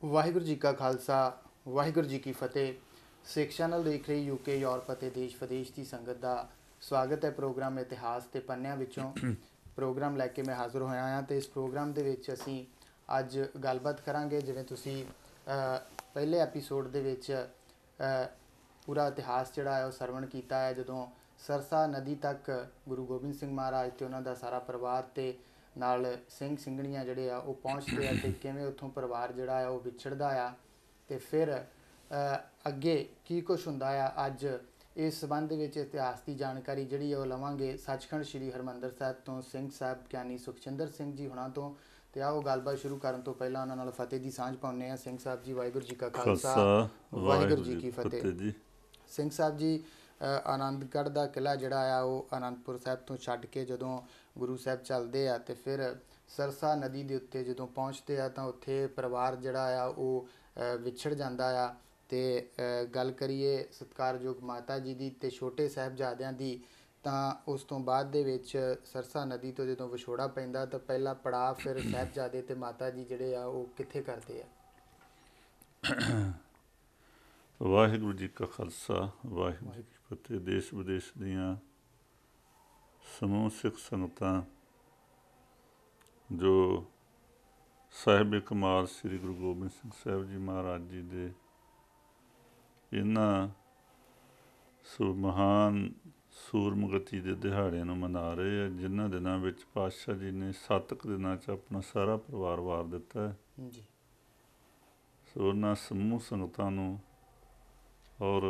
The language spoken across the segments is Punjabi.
ਵਾਹਿਗੁਰੂ ਜੀ ਕਾ ਖਾਲਸਾ ਵਾਹਿਗੁਰੂ ਜੀ ਕੀ ਫਤਿਹ। ਸਿੱਖ ਚੈਨਲ ਦੇਖ ਰਹੀ ਯੂਕੇ ਯੂਰਪ ਅਤੇ ਦੇਸ਼ ਵਿਦੇਸ਼ ਦੀ ਸੰਗਤ ਦਾ ਸਵਾਗਤ ਹੈ। ਪ੍ਰੋਗਰਾਮ ਇਤਿਹਾਸ ਤੇ ਪੰਨਿਆਂ ਵਿੱਚੋਂ ਪ੍ਰੋਗਰਾਮ ਲੈ ਕੇ ਮੈਂ ਹਾਜ਼ਰ ਹੋਇਆ ਹਾਂ ਤੇ ਇਸ ਪ੍ਰੋਗਰਾਮ ਦੇ ਵਿੱਚ ਅਸੀਂ ਅੱਜ ਗੱਲਬਾਤ ਕਰਾਂਗੇ। ਜਿਵੇਂ ਤੁਸੀਂ ਪਹਿਲੇ ਐਪੀਸੋਡ ਦੇ ਵਿੱਚ ਪੂਰਾ ਇਤਿਹਾਸ ਜਿਹੜਾ ਹੈ ਉਹ ਸਰਵਣ ਕੀਤਾ ਹੈ, ਜਦੋਂ ਸਰਸਾ ਨਦੀ ਤੱਕ ਗੁਰੂ ਗੋਬਿੰਦ ਸਿੰਘ ਮਹਾਰਾਜ ਤੇ ਉਹਨਾਂ ਦਾ ਸਾਰਾ ਪਰਿਵਾਰ ਤੇ ਨਾਲ ਸਿੰਘ ਸਿੰਘਣੀਆਂ ਜਿਹੜੇ ਆ ਉਹ ਪਹੁੰਚਦੇ ਆ ਤੇ ਕਿਵੇਂ ਉੱਥੋਂ ਪਰਿਵਾਰ ਜਿਹੜਾ ਆ ਉਹ ਵਿਛੜਦਾ ਆ ਤੇ ਫਿਰ ਅੱਗੇ ਕੀ ਕੁਛ ਹੁੰਦਾ ਆ। ਅੱਜ ਇਸ ਸੰਬੰਧ ਦੇ ਵਿੱਚ ਇਤਿਹਾਸ ਦੀ ਜਾਣਕਾਰੀ ਜਿਹੜੀ ਆ ਉਹ ਲਵਾਂਗੇ ਸੱਚਖੰਡ ਸ੍ਰੀ ਹਰਿਮੰਦਰ ਸਾਹਿਬ ਤੋਂ ਸਿੰਘ ਸਾਹਿਬ ਗਿਆਨੀ ਸੁਖਚਿੰਦਰ ਸਿੰਘ ਜੀ ਹੁਣਾਂ ਤੋਂ। ਤੇ ਆਓ ਗੱਲਬਾਤ ਸ਼ੁਰੂ ਕਰਨ ਤੋਂ ਪਹਿਲਾਂ ਉਹਨਾਂ ਨਾਲ ਫਤਿਹ ਦੀ ਸਾਂਝ ਪਾਉਂਦੇ ਆ। ਸਿੰਘ ਸਾਹਿਬ ਜੀ, ਵਾਹਿਗੁਰੂ ਜੀ ਕਾ ਖਾਲਸਾ ਵਾਹਿਗੁਰੂ ਜੀ ਕੀ ਫਤਿਹ। ਸਿੰਘ ਸਾਹਿਬ ਜੀ, ਆਨੰਦਗੜ੍ਹ ਦਾ ਕਿਲ੍ਹਾ ਜਿਹੜਾ ਆ ਉਹ ਆਨੰਦਪੁਰ ਸਾਹਿਬ ਤੋਂ ਛੱਡ ਕੇ ਜਦੋਂ ਗੁਰੂ ਸਾਹਿਬ ਚੱਲਦੇ ਆ ਤੇ ਫਿਰ ਸਰਸਾ ਨਦੀ ਦੇ ਉੱਤੇ ਜਦੋਂ ਪਹੁੰਚਦੇ ਆ ਤਾਂ ਉੱਥੇ ਪਰਿਵਾਰ ਜਿਹੜਾ ਆ ਉਹ ਵਿਛੜ ਜਾਂਦਾ ਆ। ਤੇ ਗੱਲ ਕਰੀਏ ਸਤਿਕਾਰਯੋਗ ਮਾਤਾ ਜੀ ਦੀ ਤੇ ਛੋਟੇ ਸਾਹਿਬਜ਼ਾਦਿਆਂ ਦੀ, ਤਾਂ ਉਸ ਤੋਂ ਬਾਅਦ ਦੇ ਵਿੱਚ ਸਰਸਾ ਨਦੀ ਤੋਂ ਜਦੋਂ ਵਿਛੋੜਾ ਪੈਂਦਾ ਤਾਂ ਪਹਿਲਾ ਪੜਾਅ ਫਿਰ ਸਾਹਿਬਜ਼ਾਦੇ ਤੇ ਮਾਤਾ ਜੀ ਜਿਹੜੇ ਆ ਉਹ ਕਿੱਥੇ ਕਰਦੇ ਆ? ਵਾਹਿਗੁਰੂ ਜੀ ਕਾ ਖਾਲਸਾ ਵਾਹਿਗੁਰੂ ਜੀ ਕੀ ਫਤਿਹ। ਦੇਸ਼ ਵਿਦੇਸ਼ ਦੀਆਂ ਸਮੂਹ ਸਿੱਖ ਸੰਗਤਾਂ ਜੋ ਸਾਹਿਬ ਕਮਾਲ ਸ੍ਰੀ ਗੁਰੂ ਗੋਬਿੰਦ ਸਿੰਘ ਸਾਹਿਬ ਜੀ ਮਹਾਰਾਜ ਜੀ ਦੇ ਇਹਨਾਂ ਮਹਾਨ ਸੂਰਮਗਤੀ ਦੇ ਦਿਹਾੜਿਆਂ ਨੂੰ ਮਨਾ ਰਹੇ ਆ, ਜਿਨ੍ਹਾਂ ਦਿਨਾਂ ਵਿੱਚ ਪਾਤਸ਼ਾਹ ਜੀ ਨੇ 7 ਦਿਨਾਂ 'ਚ ਆਪਣਾ ਸਾਰਾ ਪਰਿਵਾਰ ਵਾਰ ਦਿੱਤਾ ਹੈ। ਸੋ ਉਹਨਾਂ ਸਮੂਹ ਸੰਗਤਾਂ ਨੂੰ ਔਰ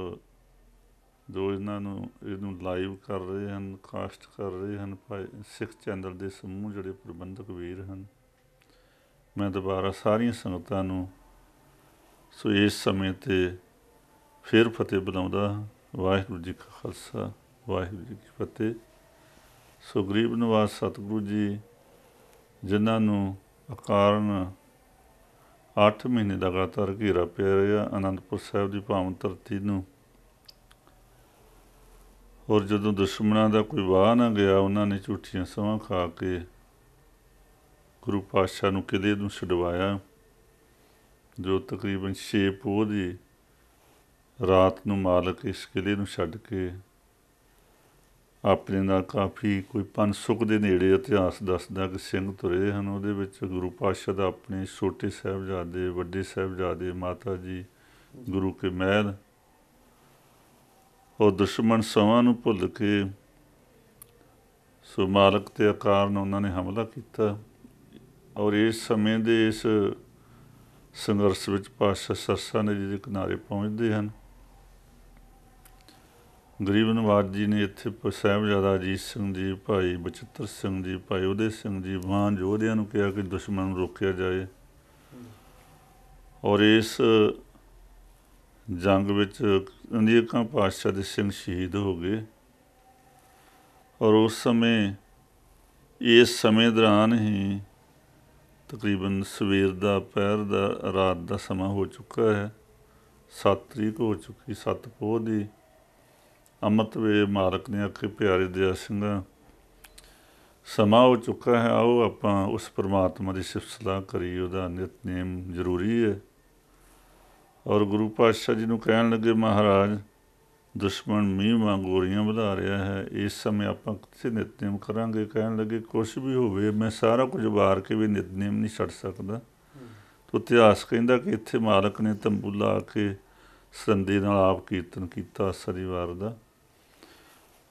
ਜੋ ਇਹਨੂੰ ਲਾਈਵ ਕਰ ਰਹੇ ਹਨ, ਕਾਸਟ ਕਰ ਰਹੇ ਹਨ, ਸਿੱਖ ਚੈਨਲ ਦੇ ਸਮੂਹ ਜਿਹੜੇ ਪ੍ਰਬੰਧਕ ਵੀਰ ਹਨ, ਮੈਂ ਦੁਬਾਰਾ ਸਾਰੀਆਂ ਸੰਗਤਾਂ ਨੂੰ ਸੋ ਇਸ ਸਮੇਂ 'ਤੇ ਫਿਰ ਫਤਿਹ ਬੁਲਾਉਂਦਾ ਹਾਂ। ਵਾਹਿਗੁਰੂ ਜੀ ਕਾ ਖਾਲਸਾ ਵਾਹਿਗੁਰੂ ਜੀ ਕੀ ਫਤਿਹ। ਸੋ ਗਰੀਬ ਨਿਵਾਜ ਸਤਿਗੁਰੂ ਜੀ, ਜਿਨ੍ਹਾਂ ਨੂੰ ਅਕਾਰਨ 8 ਮਹੀਨੇ ਲਗਾਤਾਰ ਘੇਰਾ ਪਿਆ ਰਿਹਾ ਅਨੰਦਪੁਰ ਸਾਹਿਬ ਦੀ ਪਾਵਨ ਧਰਤੀ ਨੂੰ, ਔਰ ਜਦੋਂ ਦੁਸ਼ਮਣਾਂ ਦਾ ਕੋਈ ਵਾਹ ਨਾ ਗਿਆ, ਉਹਨਾਂ ਨੇ ਝੂਠੀਆਂ ਸਹੁੰ ਖਾ ਕੇ ਗੁਰੂ ਪਾਤਸ਼ਾਹ ਨੂੰ ਕਿਲ੍ਹੇ ਨੂੰ ਛਡਵਾਇਆ, ਜੋ ਤਕਰੀਬਨ 6 ਪੋਹ ਦੀ ਰਾਤ ਨੂੰ ਮਾਲਕ ਇਸ ਕਿਲ੍ਹੇ ਨੂੰ ਛੱਡ ਕੇ ਆਪਣੇ ਨਾਲ ਕਾਫੀ ਕੋਈ 500 ਦੇ ਨੇੜੇ ਇਤਿਹਾਸ ਦੱਸਦਾ ਕਿ ਸਿੰਘ ਤੁਰੇ ਹਨ। ਉਹਦੇ ਵਿੱਚ ਗੁਰੂ ਪਾਤਸ਼ਾਹ ਦਾ ਆਪਣੇ ਛੋਟੇ ਸਾਹਿਬਜ਼ਾਦੇ, ਵੱਡੇ ਸਾਹਿਬਜ਼ਾਦੇ, ਮਾਤਾ ਜੀ, ਗੁਰੂ ਕੇ ਮਹਿਲ, ਉਹ ਦੁਸ਼ਮਣ ਸਹੁੰਆਂ ਨੂੰ ਭੁੱਲ ਕੇ ਸੋ ਮਾਲਕ ਦੇ ਅਕਾਰਨ ਉਹਨਾਂ ਨੇ ਹਮਲਾ ਕੀਤਾ। ਔਰ ਇਸ ਸਮੇਂ ਦੇ ਇਸ ਸੰਘਰਸ਼ ਵਿੱਚ ਪਾਤਸ਼ਾਹ ਸਰਸਾ ਨਦੀ ਦੇ ਕਿਨਾਰੇ ਪਹੁੰਚਦੇ ਹਨ। ਗਰੀਬ ਨਿਵਾਜ ਜੀ ਨੇ ਇੱਥੇ ਸਾਹਿਬਜ਼ਾਦਾ ਅਜੀਤ ਸਿੰਘ ਜੀ, ਭਾਈ ਬਚਿੱਤਰ ਸਿੰਘ ਜੀ, ਭਾਈ ਉਦੈ ਸਿੰਘ ਜੀ, ਮਹਾਨ ਯੋਧਿਆਂ ਨੂੰ ਕਿਹਾ ਕਿ ਦੁਸ਼ਮਣ ਨੂੰ ਰੋਕਿਆ ਜਾਏ। ਔਰ ਇਸ ਜੰਗ ਵਿੱਚ ਅਨੇਕਾਂ ਪਾਤਸ਼ਾਹ ਦੇ ਸਿੰਘ ਸ਼ਹੀਦ ਹੋ ਗਏ। ਔਰ ਉਸ ਸਮੇਂ ਇਸ ਸਮੇਂ ਦੌਰਾਨ ਹੀ ਤਕਰੀਬਨ ਸਵੇਰ ਦਾ, ਪਹਿਰ ਦਾ, ਰਾਤ ਦਾ ਸਮਾਂ ਹੋ ਚੁੱਕਾ ਹੈ। 7 ਤਰੀਕ ਹੋ ਚੁੱਕੀ, 7 ਪੋਹ ਦੀ। ਅੰਮ੍ਰਿਤ ਵੇਲੇ ਮਾਲਕ ਨੇ ਆਖੇ ਪਿਆਰੇ ਦਇਆ ਸਿੰਘਾਂ, ਸਮਾਂ ਹੋ ਚੁੱਕਾ ਹੈ, ਆਓ ਆਪਾਂ ਉਸ ਪਰਮਾਤਮਾ ਦੀ ਸਿਫਤ ਸਲਾਹ ਕਰੀਏ, ਉਹਦਾ ਨਿਤਨੇਮ ਜ਼ਰੂਰੀ ਹੈ। ਔਰ ਗੁਰੂ ਪਾਤਸ਼ਾਹ ਜੀ ਨੂੰ ਕਹਿਣ ਲੱਗੇ, ਮਹਾਰਾਜ ਦੁਸ਼ਮਣ ਮੀਂਹ ਵਾਂਗ ਗੋਲੀਆਂ ਵਧਾ ਰਿਹਾ ਹੈ, ਇਸ ਸਮੇਂ ਆਪਾਂ ਕਿੱਥੇ ਨਿਤਨੇਮ ਕਰਾਂਗੇ? ਕਹਿਣ ਲੱਗੇ, ਕੁਛ ਵੀ ਹੋਵੇ ਮੈਂ ਸਾਰਾ ਕੁਝ ਵਾਰ ਕੇ ਵੀ ਨਿਤਨੇਮ ਨਹੀਂ ਛੱਡ ਸਕਦਾ। ਤੋ ਇਤਿਹਾਸ ਕਹਿੰਦਾ ਕਿ ਇੱਥੇ ਮਾਲਕ ਨੇ ਤੰਬੂ ਲਾ ਕੇ ਸੰਦੇ ਨਾਲ ਆਪ ਕੀਰਤਨ ਕੀਤਾ ਸ਼ਨੀਵਾਰ ਦਾ।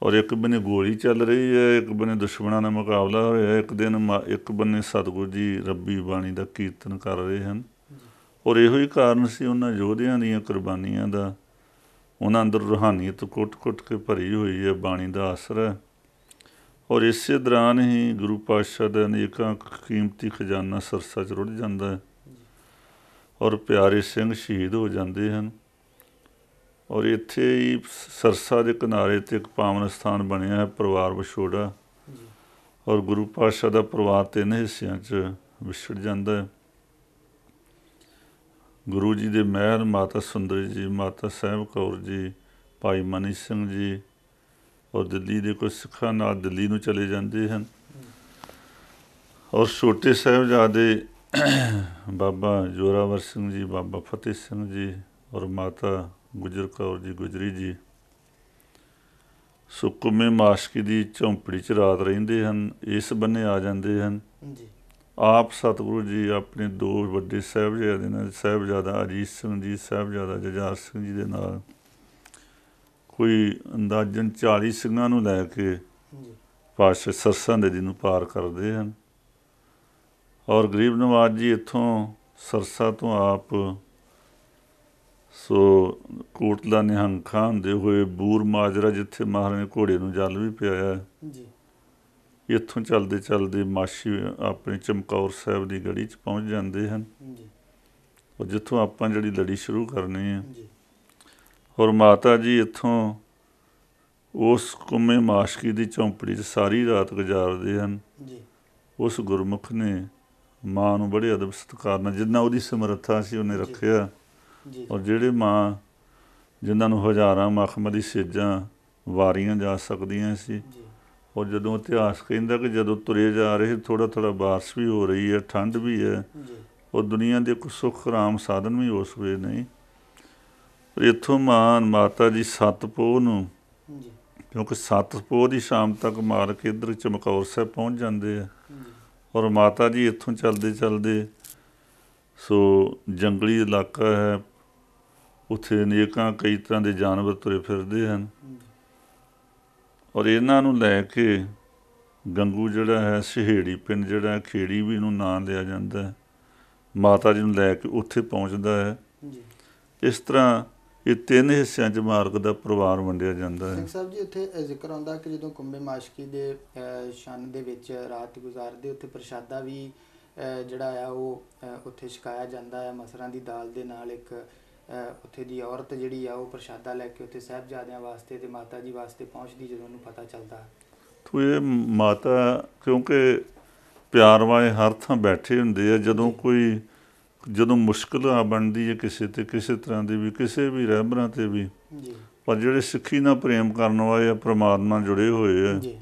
ਔਰ ਇੱਕ ਬੰਨੇ ਗੋਲੀ ਚੱਲ ਰਹੀ ਹੈ, ਇੱਕ ਬੰਨੇ ਦੁਸ਼ਮਣਾਂ ਨਾਲ ਮੁਕਾਬਲਾ ਹੋਇਆ। ਇੱਕ ਬੰਨੇ ਸਤਿਗੁਰੂ ਜੀ ਰੱਬੀ ਬਾਣੀ ਦਾ ਕੀਰਤਨ ਕਰ ਰਹੇ ਹਨ। ਔਰ ਇਹੋ ਹੀ ਕਾਰਨ ਸੀ ਉਹਨਾਂ ਯੋਧਿਆਂ ਦੀਆਂ ਕੁਰਬਾਨੀਆਂ ਦਾ। ਉਹਨਾਂ ਅੰਦਰ ਰੂਹਾਨੀਅਤ ਕੁੱਟ-ਕੁੱਟ ਕੇ ਭਰੀ ਹੋਈ ਹੈ, ਬਾਣੀ ਦਾ ਅਸਰ ਹੈ। ਔਰ ਇਸੇ ਦੌਰਾਨ ਹੀ ਗੁਰੂ ਪਾਤਸ਼ਾਹ ਦਾ ਅਨੇਕਾਂ ਕੀਮਤੀ ਖਜ਼ਾਨਾ ਸਰਸਾ 'ਚ ਰੁੜ ਜਾਂਦਾ ਹੈ ਔਰ ਪਿਆਰੇ ਸਿੰਘ ਸ਼ਹੀਦ ਹੋ ਜਾਂਦੇ ਹਨ। ਔਰ ਇੱਥੇ ਹੀ ਸਰਸਾ ਦੇ ਕਿਨਾਰੇ 'ਤੇ ਇੱਕ ਪਾਵਨ ਸਥਾਨ ਬਣਿਆ ਹੈ, ਪਰਿਵਾਰ ਵਿਛੋੜਾ। ਔਰ ਗੁਰੂ ਪਾਤਸ਼ਾਹ ਦਾ ਪਰਿਵਾਰ 3 ਹਿੱਸਿਆਂ 'ਚ ਵਿਛੜ ਜਾਂਦਾ ਹੈ। ਗੁਰੂ ਜੀ ਦੇ ਮਹਿਲ ਮਾਤਾ ਸੁੰਦਰੀ ਜੀ, ਮਾਤਾ ਸਾਹਿਬ ਕੌਰ ਜੀ, ਭਾਈ ਮਨੀ ਸਿੰਘ ਜੀ ਔਰ ਦਿੱਲੀ ਦੇ ਕੁਝ ਸਿੱਖਾਂ ਨਾਲ ਦਿੱਲੀ ਨੂੰ ਚਲੇ ਜਾਂਦੇ ਹਨ। ਔਰ ਛੋਟੇ ਸਾਹਿਬਜ਼ਾਦੇ ਬਾਬਾ ਜੋਰਾਵਰ ਸਿੰਘ ਜੀ, ਬਾਬਾ ਫਤਿਹ ਸਿੰਘ ਜੀ ਔਰ ਮਾਤਾ ਗੁਜਰ ਕੌਰ ਜੀ ਗੁਜਰੀ ਜੀ ਸੁੱਕਵੇਂ ਮਾਸ਼ਕੀ ਦੀ ਝੌਂਪੜੀ 'ਚ ਰਾਤ ਰਹਿੰਦੇ ਹਨ। ਇਸ ਬੰਨੇ ਆ ਜਾਂਦੇ ਹਨ। ਜੀ ਆਪ ਸਤਿਗੁਰੂ ਜੀ ਆਪਣੇ ਦੋ ਵੱਡੇ ਸਾਹਿਬਜ਼ਾਦੇ ਨਾਲ, ਸਾਹਿਬਜ਼ਾਦਾ ਅਜੀਤ ਸਿੰਘ ਜੀ, ਸਾਹਿਬਜ਼ਾਦਾ ਜੁਝਾਰ ਸਿੰਘ ਜੀ ਦੇ ਨਾਲ ਕੋਈ ਅੰਦਾਜ਼ਨ 40 ਸਿੰਘਾਂ ਨੂੰ ਲੈ ਕੇ ਜੀ ਪਾਤਸ਼ਾਹ ਸਰਸਾ ਨਦੀ ਨੂੰ ਪਾਰ ਕਰਦੇ ਹਨ। ਔਰ ਗਰੀਬ ਨਵਾਜ਼ ਜੀ ਇੱਥੋਂ ਸਰਸਾ ਤੋਂ ਆਪ ਸੋ ਕੋਟਲਾ ਨਿਹੰਗ ਖਾਂ ਹੁੰਦੇ ਹੋਏ ਬੂਰ ਮਾਜਰਾ, ਜਿੱਥੇ ਮਹਾਰਾਜ ਨੇ ਘੋੜੇ ਨੂੰ ਜਲ ਵੀ ਪਿਆਇਆ, ਜੀ ਇੱਥੋਂ ਚੱਲਦੇ ਚੱਲਦੇ ਮਾਛੀ ਆਪਣੇ ਚਮਕੌਰ ਸਾਹਿਬ ਦੀ ਗੜੀ 'ਚ ਪਹੁੰਚ ਜਾਂਦੇ ਹਨ। ਜੀ ਔਰ ਜਿੱਥੋਂ ਆਪਾਂ ਜਿਹੜੀ ਲੜੀ ਸ਼ੁਰੂ ਕਰਨੀ ਹੈ। ਜੀ ਔਰ ਮਾਤਾ ਜੀ ਇੱਥੋਂ ਉਸ ਕੁੰਮੇ ਮਾਸ਼ਕੀ ਦੀ ਝੌਂਪੜੀ 'ਚ ਸਾਰੀ ਰਾਤ ਗੁਜ਼ਾਰਦੇ ਹਨ। ਜੀ ਉਸ ਗੁਰਮੁਖ ਨੇ ਮਾਂ ਨੂੰ ਬੜੇ ਅਦਬ ਸਤਿਕਾਰ ਨਾਲ, ਜਿੰਨਾ ਉਹਦੀ ਸਮਰੱਥਾ ਸੀ ਉਹਨੇ ਰੱਖਿਆ। ਜੀ ਔਰ ਜਿਹੜੇ ਮਾਂ ਜਿਨ੍ਹਾਂ ਨੂੰ ਹਜ਼ਾਰਾਂ ਮਖਮਲੀ ਸੇਜਾਂ ਵਾਰੀਆਂ ਜਾ ਸਕਦੀਆਂ ਸੀ, ਜੀ ਔਰ ਜਦੋਂ ਇਤਿਹਾਸ ਕਹਿੰਦਾ ਕਿ ਜਦੋਂ ਤੁਰੇ ਜਾ ਰਹੇ ਥੋੜ੍ਹਾ ਥੋੜ੍ਹਾ ਬਾਰਿਸ਼ ਵੀ ਹੋ ਰਹੀ ਹੈ, ਠੰਡ ਵੀ ਹੈ, ਜੀ ਔਰ ਦੁਨੀਆ ਦੇ ਕੋਈ ਸੁੱਖ ਆਰਾਮ ਸਾਧਨ ਵੀ ਉਸ ਵੇਲੇ ਨਹੀਂ। ਇੱਥੋਂ ਮਾਤਾ ਜੀ 7 ਪੋਹ ਨੂੰ, ਜੀ ਕਿਉਂਕਿ 7 ਪੋਹ ਦੀ ਸ਼ਾਮ ਤੱਕ ਮਾਰ ਕੇ ਇੱਧਰ ਚਮਕੌਰ ਸਾਹਿਬ ਪਹੁੰਚ ਜਾਂਦੇ ਆ। ਜੀ ਔਰ ਮਾਤਾ ਜੀ ਇੱਥੋਂ ਚੱਲਦੇ ਚੱਲਦੇ ਸੋ ਜੰਗਲੀ ਇਲਾਕਾ ਹੈ, ਉੱਥੇ ਅਨੇਕਾਂ ਕਈ ਤਰ੍ਹਾਂ ਦੇ ਜਾਨਵਰ ਤੁਰੇ ਫਿਰਦੇ ਹਨ। ਔਰ ਇਹਨਾਂ ਨੂੰ ਲੈ ਕੇ ਗੰਗੂ ਜਿਹੜਾ ਹੈ, ਸਹੇੜੀ ਪਿੰਡ ਜਿਹੜਾ ਖੇੜੀ ਵੀ ਇਹਨੂੰ ਨਾਂ ਲਿਆ ਜਾਂਦਾ ਹੈ, ਮਾਤਾ ਜੀ ਨੂੰ ਲੈ ਕੇ ਉੱਥੇ ਪਹੁੰਚਦਾ ਹੈ। ਜੀ ਇਸ ਤਰ੍ਹਾਂ ਇਹ 3 ਹਿੱਸਿਆਂ 'ਚ ਮਾਰਗ ਦਾ ਪਰਿਵਾਰ ਵੰਡਿਆ ਜਾਂਦਾ ਹੈ। ਸਿੰਘ ਸਾਹਿਬ ਜੀ, ਉੱਥੇ ਜ਼ਿਕਰ ਆਉਂਦਾ ਕਿ ਜਦੋਂ ਕੁੰਭੇ ਮਾਸ਼ਕੀ ਦੇ ਸ਼ਨ ਦੇ ਵਿੱਚ ਰਾਤ ਗੁਜ਼ਾਰਦੇ, ਉੱਥੇ ਪ੍ਰਸ਼ਾਦਾ ਵੀ ਜਿਹੜਾ ਆ ਉਹ ਉੱਥੇ ਛਕਾਇਆ ਜਾਂਦਾ ਹੈ ਮਸਰਾਂ ਦੀ ਦਾਲ ਦੇ ਨਾਲ। ਇੱਕ ਉੱਥੇ ਦੀ ਔਰਤ ਜਿਹੜੀ ਆ ਉਹ ਪ੍ਰਸ਼ਾਦਾ ਲੈ ਕੇ ਉੱਥੇ ਸਾਹਿਬਜ਼ਾਦਿਆਂ ਵਾਸਤੇ ਤੇ ਮਾਤਾ ਜੀ ਵਾਸਤੇ ਪਹੁੰਚਦੀ, ਜਦੋਂ ਉਹਨੂੰ ਪਤਾ ਚੱਲਦਾ। ਤੋ ਇਹ ਮਾਤਾ ਕਿਉਂਕਿ ਪਿਆਰ ਵਾਲੇ ਹਰ ਥਾਂ ਬੈਠੇ ਹੁੰਦੇ ਆ, ਜਦੋਂ ਮੁਸ਼ਕਿਲ ਆ ਬਣਦੀ ਹੈ ਕਿਸੇ ਤੇ, ਕਿਸੇ ਤਰ੍ਹਾਂ ਦੀ ਵੀ, ਕਿਸੇ ਵੀ ਰਹਿਬਰਾਂ ਤੇ ਵੀ, ਜੀ ਪਰ ਜਿਹੜੇ ਸਿੱਖੀ ਨਾਲ ਪ੍ਰੇਮ ਕਰਨ ਵਾਲੇ ਆ, ਪ੍ਰਮਾਤਮਾ ਜੁੜੇ ਹੋਏ ਆ, ਜੀ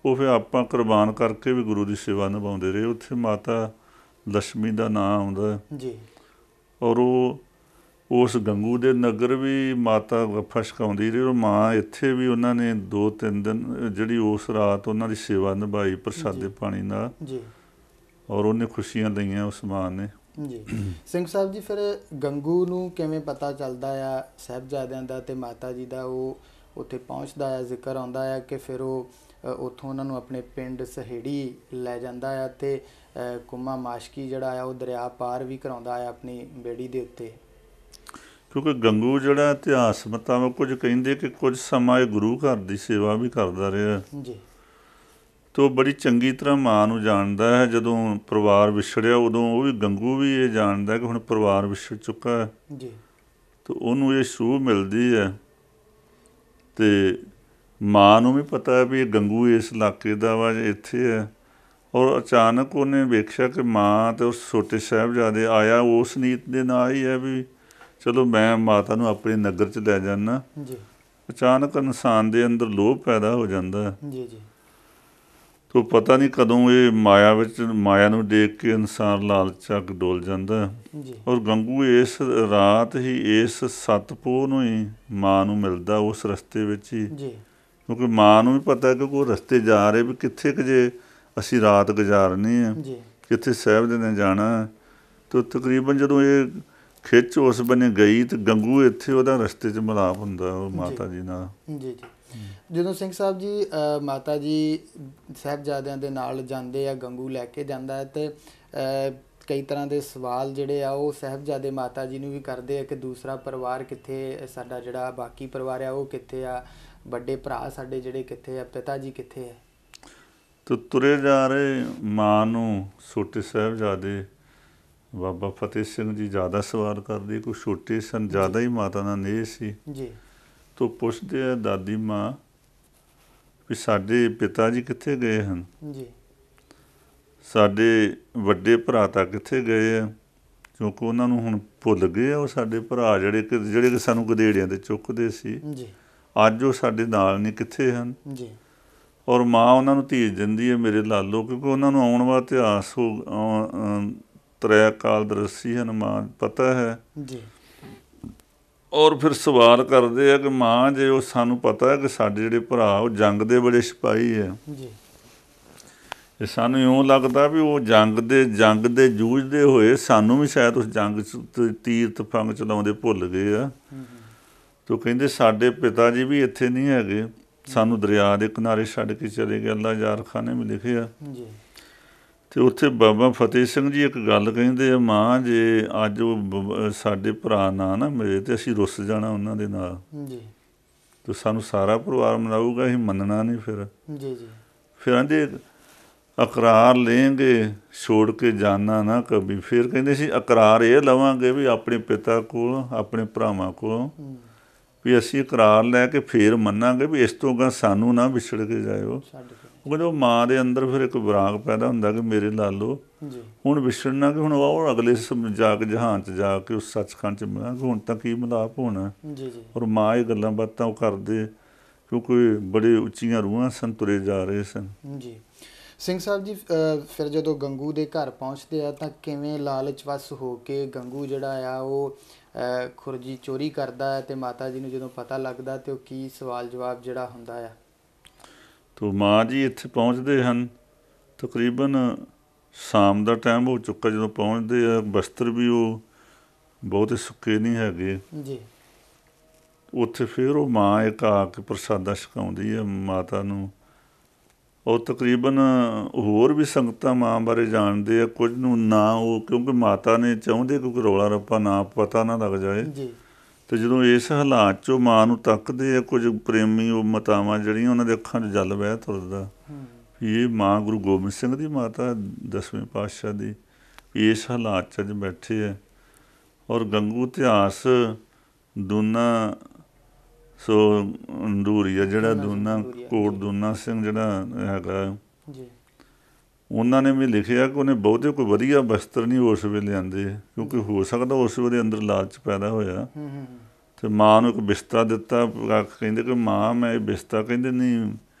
ਉਹ ਫਿਰ ਆਪਾਂ ਕੁਰਬਾਨ ਕਰਕੇ ਵੀ ਗੁਰੂ ਦੀ ਸੇਵਾ ਨਿਭਾਉਂਦੇ ਰਹੇ। ਉੱਥੇ ਮਾਤਾ ਲక్ష్ਮੀ ਦਾ ਨਾਂ ਆਉਂਦਾ ਜੀ ਔਰ ਉਹ ਉਸ ਗੰਗੂ ਦੇ ਨਗਰ ਵੀ ਮਾਤਾ ਗੱਫਾ ਛਕਾਉਂਦੀ ਰਹੀ। ਔਰ ਮਾਂ ਇੱਥੇ ਵੀ ਉਹਨਾਂ ਨੇ 2-3 ਦਿਨ ਜਿਹੜੀ ਉਸ ਰਾਤ ਉਹਨਾਂ ਦੀ ਸੇਵਾ ਨਿਭਾਈ ਪ੍ਰਸ਼ਾਦੇ ਪਾਣੀ ਨਾਲ, ਜੀ ਔਰ ਉਹਨੇ ਖੁਸ਼ੀਆਂ ਲਈਆਂ ਉਸ ਮਾਂ ਨੇ। ਜੀ ਸਿੰਘ ਸਾਹਿਬ ਜੀ, ਫਿਰ ਗੰਗੂ ਨੂੰ ਕਿਵੇਂ ਪਤਾ ਚੱਲਦਾ ਆ ਸਾਹਿਬਜ਼ਾਦਿਆਂ ਦਾ ਤੇ ਮਾਤਾ ਜੀ ਦਾ? ਉਹ ਉੱਥੇ ਪਹੁੰਚਦਾ ਆ, ਜ਼ਿਕਰ ਆਉਂਦਾ ਆ ਕਿ ਫਿਰ ਉਹ ਉੱਥੋਂ ਉਹਨਾਂ ਨੂੰ ਆਪਣੇ ਪਿੰਡ ਸਹੇੜੀ ਲੈ ਜਾਂਦਾ ਆ ਤੇ ਕੁੰਮਾ ਮਾਸ਼ਕੀ ਜਿਹੜਾ ਆ ਉਹ ਦਰਿਆ ਪਾਰ ਵੀ ਕਰਾਉਂਦਾ ਆ ਆਪਣੀ ਬੇੜੀ ਦੇ ਉੱਤੇ। ਕਿਉਂਕਿ ਗੰਗੂ ਜਿਹੜਾ ਇਤਿਹਾਸ ਮੁਤਾਬਕ ਕੁਝ ਕਹਿੰਦੇ ਕਿ ਕੁਝ ਸਮਾਂ ਇਹ ਗੁਰੂ ਘਰ ਦੀ ਸੇਵਾ ਵੀ ਕਰਦਾ ਰਿਹਾ। ਜੀ ਤੋ ਬੜੀ ਚੰਗੀ ਤਰ੍ਹਾਂ ਮਾਂ ਨੂੰ ਜਾਣਦਾ ਹੈ। ਜਦੋਂ ਪਰਿਵਾਰ ਵਿਛੜਿਆ ਉਦੋਂ ਉਹ ਵੀ ਗੰਗੂ ਵੀ ਇਹ ਜਾਣਦਾ ਕਿ ਹੁਣ ਪਰਿਵਾਰ ਵਿਛੜ ਚੁੱਕਾ ਹੈ। ਜੀ ਤੋ ਉਹਨੂੰ ਇਹ ਸੂਹ ਮਿਲਦੀ ਹੈ ਤੇ ਮਾਂ ਨੂੰ ਵੀ ਪਤਾ ਹੈ ਵੀ ਇਹ ਗੰਗੂ ਇਸ ਇਲਾਕੇ ਦਾ ਵਾ, ਇੱਥੇ ਹੈ। ਔਰ ਅਚਾਨਕ ਉਹਨੇ ਵੇਖਿਆ ਕਿ ਮਾਂ ਤੇ ਉਸ ਛੋਟੇ ਸਾਹਿਬਜ਼ਾਦੇ ਆਇਆ ਉਸ ਨੀਤ ਦੇ ਨਾਲ ਹੀ ਹੈ ਵੀ ਚਲੋ ਮੈਂ ਮਾਤਾ ਨੂੰ ਆਪਣੇ ਨਗਰ 'ਚ ਲੈ ਜਾਂਦਾ। ਜੀ ਅਚਾਨਕ ਇਨਸਾਨ ਦੇ ਅੰਦਰ ਲੋਭ ਪੈਦਾ ਹੋ ਜਾਂਦਾ। ਜੀ ਜੀ ਤੋ ਪਤਾ ਨਹੀਂ ਕਦੋਂ ਇਹ ਮਾਇਆ ਨੂੰ ਦੇਖ ਕੇ ਇਨਸਾਨ ਲਾਲਚਾ ਡੋਲ ਜਾਂਦਾ। ਜੀ ਔਰ ਗੰਗੂ ਇਸ ਰਾਤ ਹੀ ਇਸ 7 ਪੋਹ ਨੂੰ ਹੀ ਮਾਂ ਨੂੰ ਮਿਲਦਾ ਉਸ ਰਸਤੇ ਵਿੱਚ ਹੀ। ਜੀ ਕਿਉਂਕਿ ਮਾਂ ਨੂੰ ਵੀ ਪਤਾ ਕਿ ਉਹ ਰਸਤੇ ਜਾ ਰਹੇ ਵੀ ਕਿੱਥੇ ਕੁ ਜੇ ਅਸੀਂ ਰਾਤ ਗੁਜ਼ਾਰਨੀ ਹੈ, ਜੀ ਕਿੱਥੇ ਸਾਹਿਬ ਦੇ ਨੇ ਜਾਣਾ। ਤੋ ਤਕਰੀਬਨ ਜਦੋਂ ਇਹ ਖਿੱਚ ਉਸ ਬੰਨੇ ਗਈ ਤੇ ਗੰਗੂ ਇੱਥੇ ਉਹਦਾ ਰਸਤੇ 'ਚ ਮਿਲਾਪ ਹੁੰਦਾ ਉਹ ਮਾਤਾ ਜੀ ਨਾਲ। ਜੀ ਜੀ ਜਦੋਂ ਸਿੰਘ ਸਾਹਿਬ ਜੀ ਮਾਤਾ ਜੀ ਸਾਹਿਬਜ਼ਾਦਿਆਂ ਦੇ ਨਾਲ ਜਾਂਦੇ ਆ, ਗੰਗੂ ਲੈ ਕੇ ਜਾਂਦਾ ਹੈ ਤੇ ਕਈ ਤਰ੍ਹਾਂ ਦੇ ਸਵਾਲ ਜਿਹੜੇ ਆ ਉਹ ਸਾਹਿਬਜ਼ਾਦੇ ਮਾਤਾ ਜੀ ਨੂੰ ਵੀ ਕਰਦੇ ਆ ਕਿ ਦੂਸਰਾ ਪਰਿਵਾਰ ਕਿੱਥੇ, ਸਾਡਾ ਜਿਹੜਾ ਬਾਕੀ ਪਰਿਵਾਰ ਆ ਉਹ ਕਿੱਥੇ ਆ, ਵੱਡੇ ਭਰਾ ਸਾਡੇ ਜਿਹੜੇ ਕਿੱਥੇ ਆ, ਪਿਤਾ ਜੀ ਕਿੱਥੇ ਆ। ਤੋ ਤੁਰੇ ਜਾ ਰਹੇ ਮਾਂ ਨੂੰ ਛੋਟੇ ਸਾਹਿਬਜ਼ਾਦੇ ਬਾਬਾ ਫਤਿਹ ਸਿੰਘ ਜੀ ਜ਼ਿਆਦਾ ਸਵਾਲ ਕਰਦੇ, ਕੋਈ ਛੋਟੇ ਸਨ, ਜ਼ਿਆਦਾ ਹੀ ਮਾਤਾ ਨਾਲ ਨੇਹ ਸੀ। ਜੀ ਤੋ ਪੁੱਛਦੇ ਆ ਦਾਦੀ ਮਾਂ ਵੀ ਸਾਡੇ ਪਿਤਾ ਜੀ ਕਿੱਥੇ ਗਏ ਹਨ, ਜੀ ਸਾਡੇ ਵੱਡੇ ਭਰਾ ਤਾਂ ਕਿੱਥੇ ਗਏ ਆ, ਕਿਉਂਕਿ ਉਹਨਾਂ ਨੂੰ ਹੁਣ ਭੁੱਲ ਗਏ ਆ ਉਹ ਸਾਡੇ ਭਰਾ ਜਿਹੜੇ ਕਿ ਸਾਨੂੰ ਗਧੇੜਿਆਂ 'ਤੇ ਚੁੱਕਦੇ ਸੀ। ਜੀ ਅੱਜ ਉਹ ਸਾਡੇ ਨਾਲ ਨਹੀਂ, ਕਿੱਥੇ ਹਨ। ਜੀ ਔਰ ਮਾਂ ਉਹਨਾਂ ਨੂੰ ਧੀਰਜ ਦਿੰਦੀ ਹੈ ਮੇਰੇ ਲਾਲੋ, ਕਿਉਂਕਿ ਉਹਨਾਂ ਨੂੰ ਆਉਣ ਵਾਲਾ ਇਤਿਹਾਸ त्रै काल दरसी हनुमान पता है। जी ਔਰ ਫਿਰ ਸਵਾਲ ਕਰਦੇ ਆ ਕਿ ਮਾਂ ਜੇ ਉਹ ਸਾਨੂੰ ਪਤਾ ਹੈ ਕਿ ਸਾਡੇ ਜਿਹੜੇ ਭਰਾ ਉਹ ਜੰਗ ਦੇ ਬੜੇ ਸਿਪਾਹੀ ਹੈ, ਜੀ ਇਹ ਸਾਨੂੰ ਇਉਂ ਲੱਗਦਾ ਵੀ ਉਹ ਜੰਗ ਦੇ ਜੂਝਦੇ ਹੋਏ ਸਾਨੂੰ ਵੀ ਸ਼ਾਇਦ ਉਸ ਜੰਗ 'ਚ ਤੀਰ ਤਫੰਗ ਚਲਾਉਂਦੇ ਭੁੱਲ ਗਏ ਆ। ਤੇ ਉਹ ਕਹਿੰਦੇ ਸਾਡੇ ਪਿਤਾ ਜੀ ਵੀ ਇੱਥੇ ਨਹੀਂ ਹੈਗੇ, ਸਾਨੂੰ ਦਰਿਆ ਦੇ ਕਿਨਾਰੇ ਛੱਡ ਕੇ ਚਲੇ ਗਏ। ਅੱਲਾ ਯਾਰ ਖਾਨ ਨੇ ਵੀ ਲਿਖਿਆ। ਜੀ ਅਤੇ ਉੱਥੇ ਬਾਬਾ ਫਤਿਹ ਸਿੰਘ ਜੀ ਇੱਕ ਗੱਲ ਕਹਿੰਦੇ ਆ, ਮਾਂ ਜੇ ਅੱਜ ਉਹ ਸਾਡੇ ਭਰਾ ਨਾ ਮਿਲੇ ਤਾਂ ਅਸੀਂ ਰੁੱਸ ਜਾਣਾ ਉਹਨਾਂ ਦੇ ਨਾਲ। ਜੀ ਅਤੇ ਸਾਨੂੰ ਸਾਰਾ ਪਰਿਵਾਰ ਮਨਾਊਗਾ, ਅਸੀਂ ਮੰਨਣਾ ਨਹੀਂ। ਫਿਰ ਜੀ ਜੀ ਫਿਰ ਕਹਿੰਦੇ ਇਕਰਾਰ ਲਏਂਗੇ ਛੋੜ ਕੇ ਜਾਣਾ ਨਾ ਕभी। ਫਿਰ ਕਹਿੰਦੇ ਸੀ ਇਕਰਾਰ ਇਹ ਲਵਾਂਗੇ ਵੀ ਆਪਣੇ ਪਿਤਾ ਕੋਲ, ਆਪਣੇ ਭਰਾਵਾਂ ਕੋਲੋਂ, ਵੀ ਅਸੀਂ ਇਕਰਾਰ ਲੈ ਕੇ ਫਿਰ ਮੰਨਾਂਗੇ ਵੀ ਇਸ ਤੋਂ ਅਗਾਂਹ ਸਾਨੂੰ ਨਾ ਵਿਛੜ ਕੇ ਜਾਇਓ। ਉਹ ਕਹਿੰਦੇ ਉਹ ਮਾਂ ਦੇ ਅੰਦਰ ਫਿਰ ਇੱਕ ਵਿਰਾਗ ਪੈਦਾ ਹੁੰਦਾ ਕਿ ਮੇਰੇ ਲਾਲੋ ਹੁਣ ਵਿਛੜਨਾ, ਕਿ ਹੁਣ ਉਹ ਅਗਲੇ ਜਾ ਕੇ ਜਹਾਨ 'ਚ ਜਾ ਕੇ ਉਸ ਸੱਚਖੰਡ 'ਚ ਮਿਲਾਂਗੇ, ਹੁਣ ਤਾਂ ਕੀ ਮਿਲਾਪ ਹੋਣਾ। ਔਰ ਮਾਂ ਇਹ ਗੱਲਾਂ ਬਾਤਾਂ ਉਹ ਕਰਦੇ ਕਿਉਂਕਿ ਬੜੇ ਉੱਚੀਆਂ ਰੂਹਾਂ ਸਨ, ਤੁਰੇ ਜਾ ਰਹੇ ਸਨ। ਜੀ ਸਿੰਘ ਸਾਹਿਬ ਜੀ, ਫਿਰ ਜਦੋਂ ਗੰਗੂ ਦੇ ਘਰ ਪਹੁੰਚਦੇ ਆ ਤਾਂ ਕਿਵੇਂ ਲਾਲਚ ਵੱਸ ਹੋ ਕੇ ਗੰਗੂ ਜਿਹੜਾ ਆ ਉਹ ਖੁਰਜੀ ਚੋਰੀ ਕਰਦਾ ਹੈ, ਅਤੇ ਮਾਤਾ ਜੀ ਨੂੰ ਜਦੋਂ ਪਤਾ ਲੱਗਦਾ ਤੇ ਉਹ ਕੀ ਸਵਾਲ ਜਵਾਬ ਜਿਹੜਾ ਹੁੰਦਾ ਆ? ਤੋ ਮਾਂ ਜੀ ਇੱਥੇ ਪਹੁੰਚਦੇ ਹਨ, ਤਕਰੀਬਨ ਸ਼ਾਮ ਦਾ ਟਾਈਮ ਹੋ ਚੁੱਕਾ ਜਦੋਂ ਪਹੁੰਚਦੇ ਆ। ਬਸਤਰ ਵੀ ਉਹ ਬਹੁਤੇ ਸੁੱਕੇ ਨਹੀਂ ਹੈਗੇ ਜੀ। ਉੱਥੇ ਫਿਰ ਉਹ ਮਾਂ ਇੱਕ ਆ ਕੇ ਪ੍ਰਸ਼ਾਦਾ ਛਕਾਉਂਦੀ ਹੈ ਮਾਤਾ ਨੂੰ। ਉਹ ਤਕਰੀਬਨ ਹੋਰ ਵੀ ਸੰਗਤਾਂ ਮਾਂ ਬਾਰੇ ਜਾਣਦੇ ਆ, ਕੁਝ ਨੂੰ ਨਾ ਉਹ, ਕਿਉਂਕਿ ਮਾਤਾ ਨੇ ਚਾਹੁੰਦੇ ਕਿਉਂਕਿ ਰੌਲਾ ਰੱਪਾ ਨਾ ਪਤਾ ਨਾ ਲੱਗ ਜਾਏ। ਅਤੇ ਜਦੋਂ ਇਸ ਹਾਲਾਤ 'ਚ ਉਹ ਮਾਂ ਨੂੰ ਤੱਕਦੇ ਆ, ਕੁਝ ਪ੍ਰੇਮੀ ਉਹ ਮਾਤਾਵਾਂ ਜਿਹੜੀਆਂ ਉਹਨਾਂ ਦੇ ਅੱਖਾਂ 'ਚ ਜਲ ਵਹਿ ਤੁਰਦਾ ਵੀ ਇਹ ਮਾਂ ਗੁਰੂ ਗੋਬਿੰਦ ਸਿੰਘ ਦੀ ਮਾਤਾ 10ਵੇਂ ਪਾਤਸ਼ਾਹ ਦੀ ਇਸ ਹਾਲਾਤ 'ਚ ਅੱਜ ਬੈਠੇ ਹੈ। ਔਰ ਗੰਗੂ ਇਤਿਹਾਸ ਦੂਨਾ ਸੋ ਅੰਦੂਰੀਆ ਜਿਹੜਾ ਦੂਨਾ ਕੋਟ ਦੂਨਾ ਸਿੰਘ ਜਿਹੜਾ ਹੈਗਾ, ਉਹਨਾਂ ਨੇ ਵੀ ਲਿਖਿਆ ਕਿ ਉਹਨੇ ਬਹੁਤੇ ਕੋਈ ਵਧੀਆ ਬਸਤਰ ਨਹੀਂ ਉਸ ਵੇਲੇ ਆਂਦੇ, ਕਿਉਂਕਿ ਹੋ ਸਕਦਾ ਉਸ ਵੇਲੇ ਅੰਦਰ ਲਾਲਚ ਪੈਦਾ ਹੋਇਆ। ਅਤੇ ਮਾਂ ਨੂੰ ਇੱਕ ਬਿਸਤਰਾ ਦਿੱਤਾ, ਕਹਿੰਦੇ ਕਿ ਮਾਂ ਮੈਂ ਇਹ ਬਿਸਤਰਾ, ਕਹਿੰਦੇ ਨਹੀਂ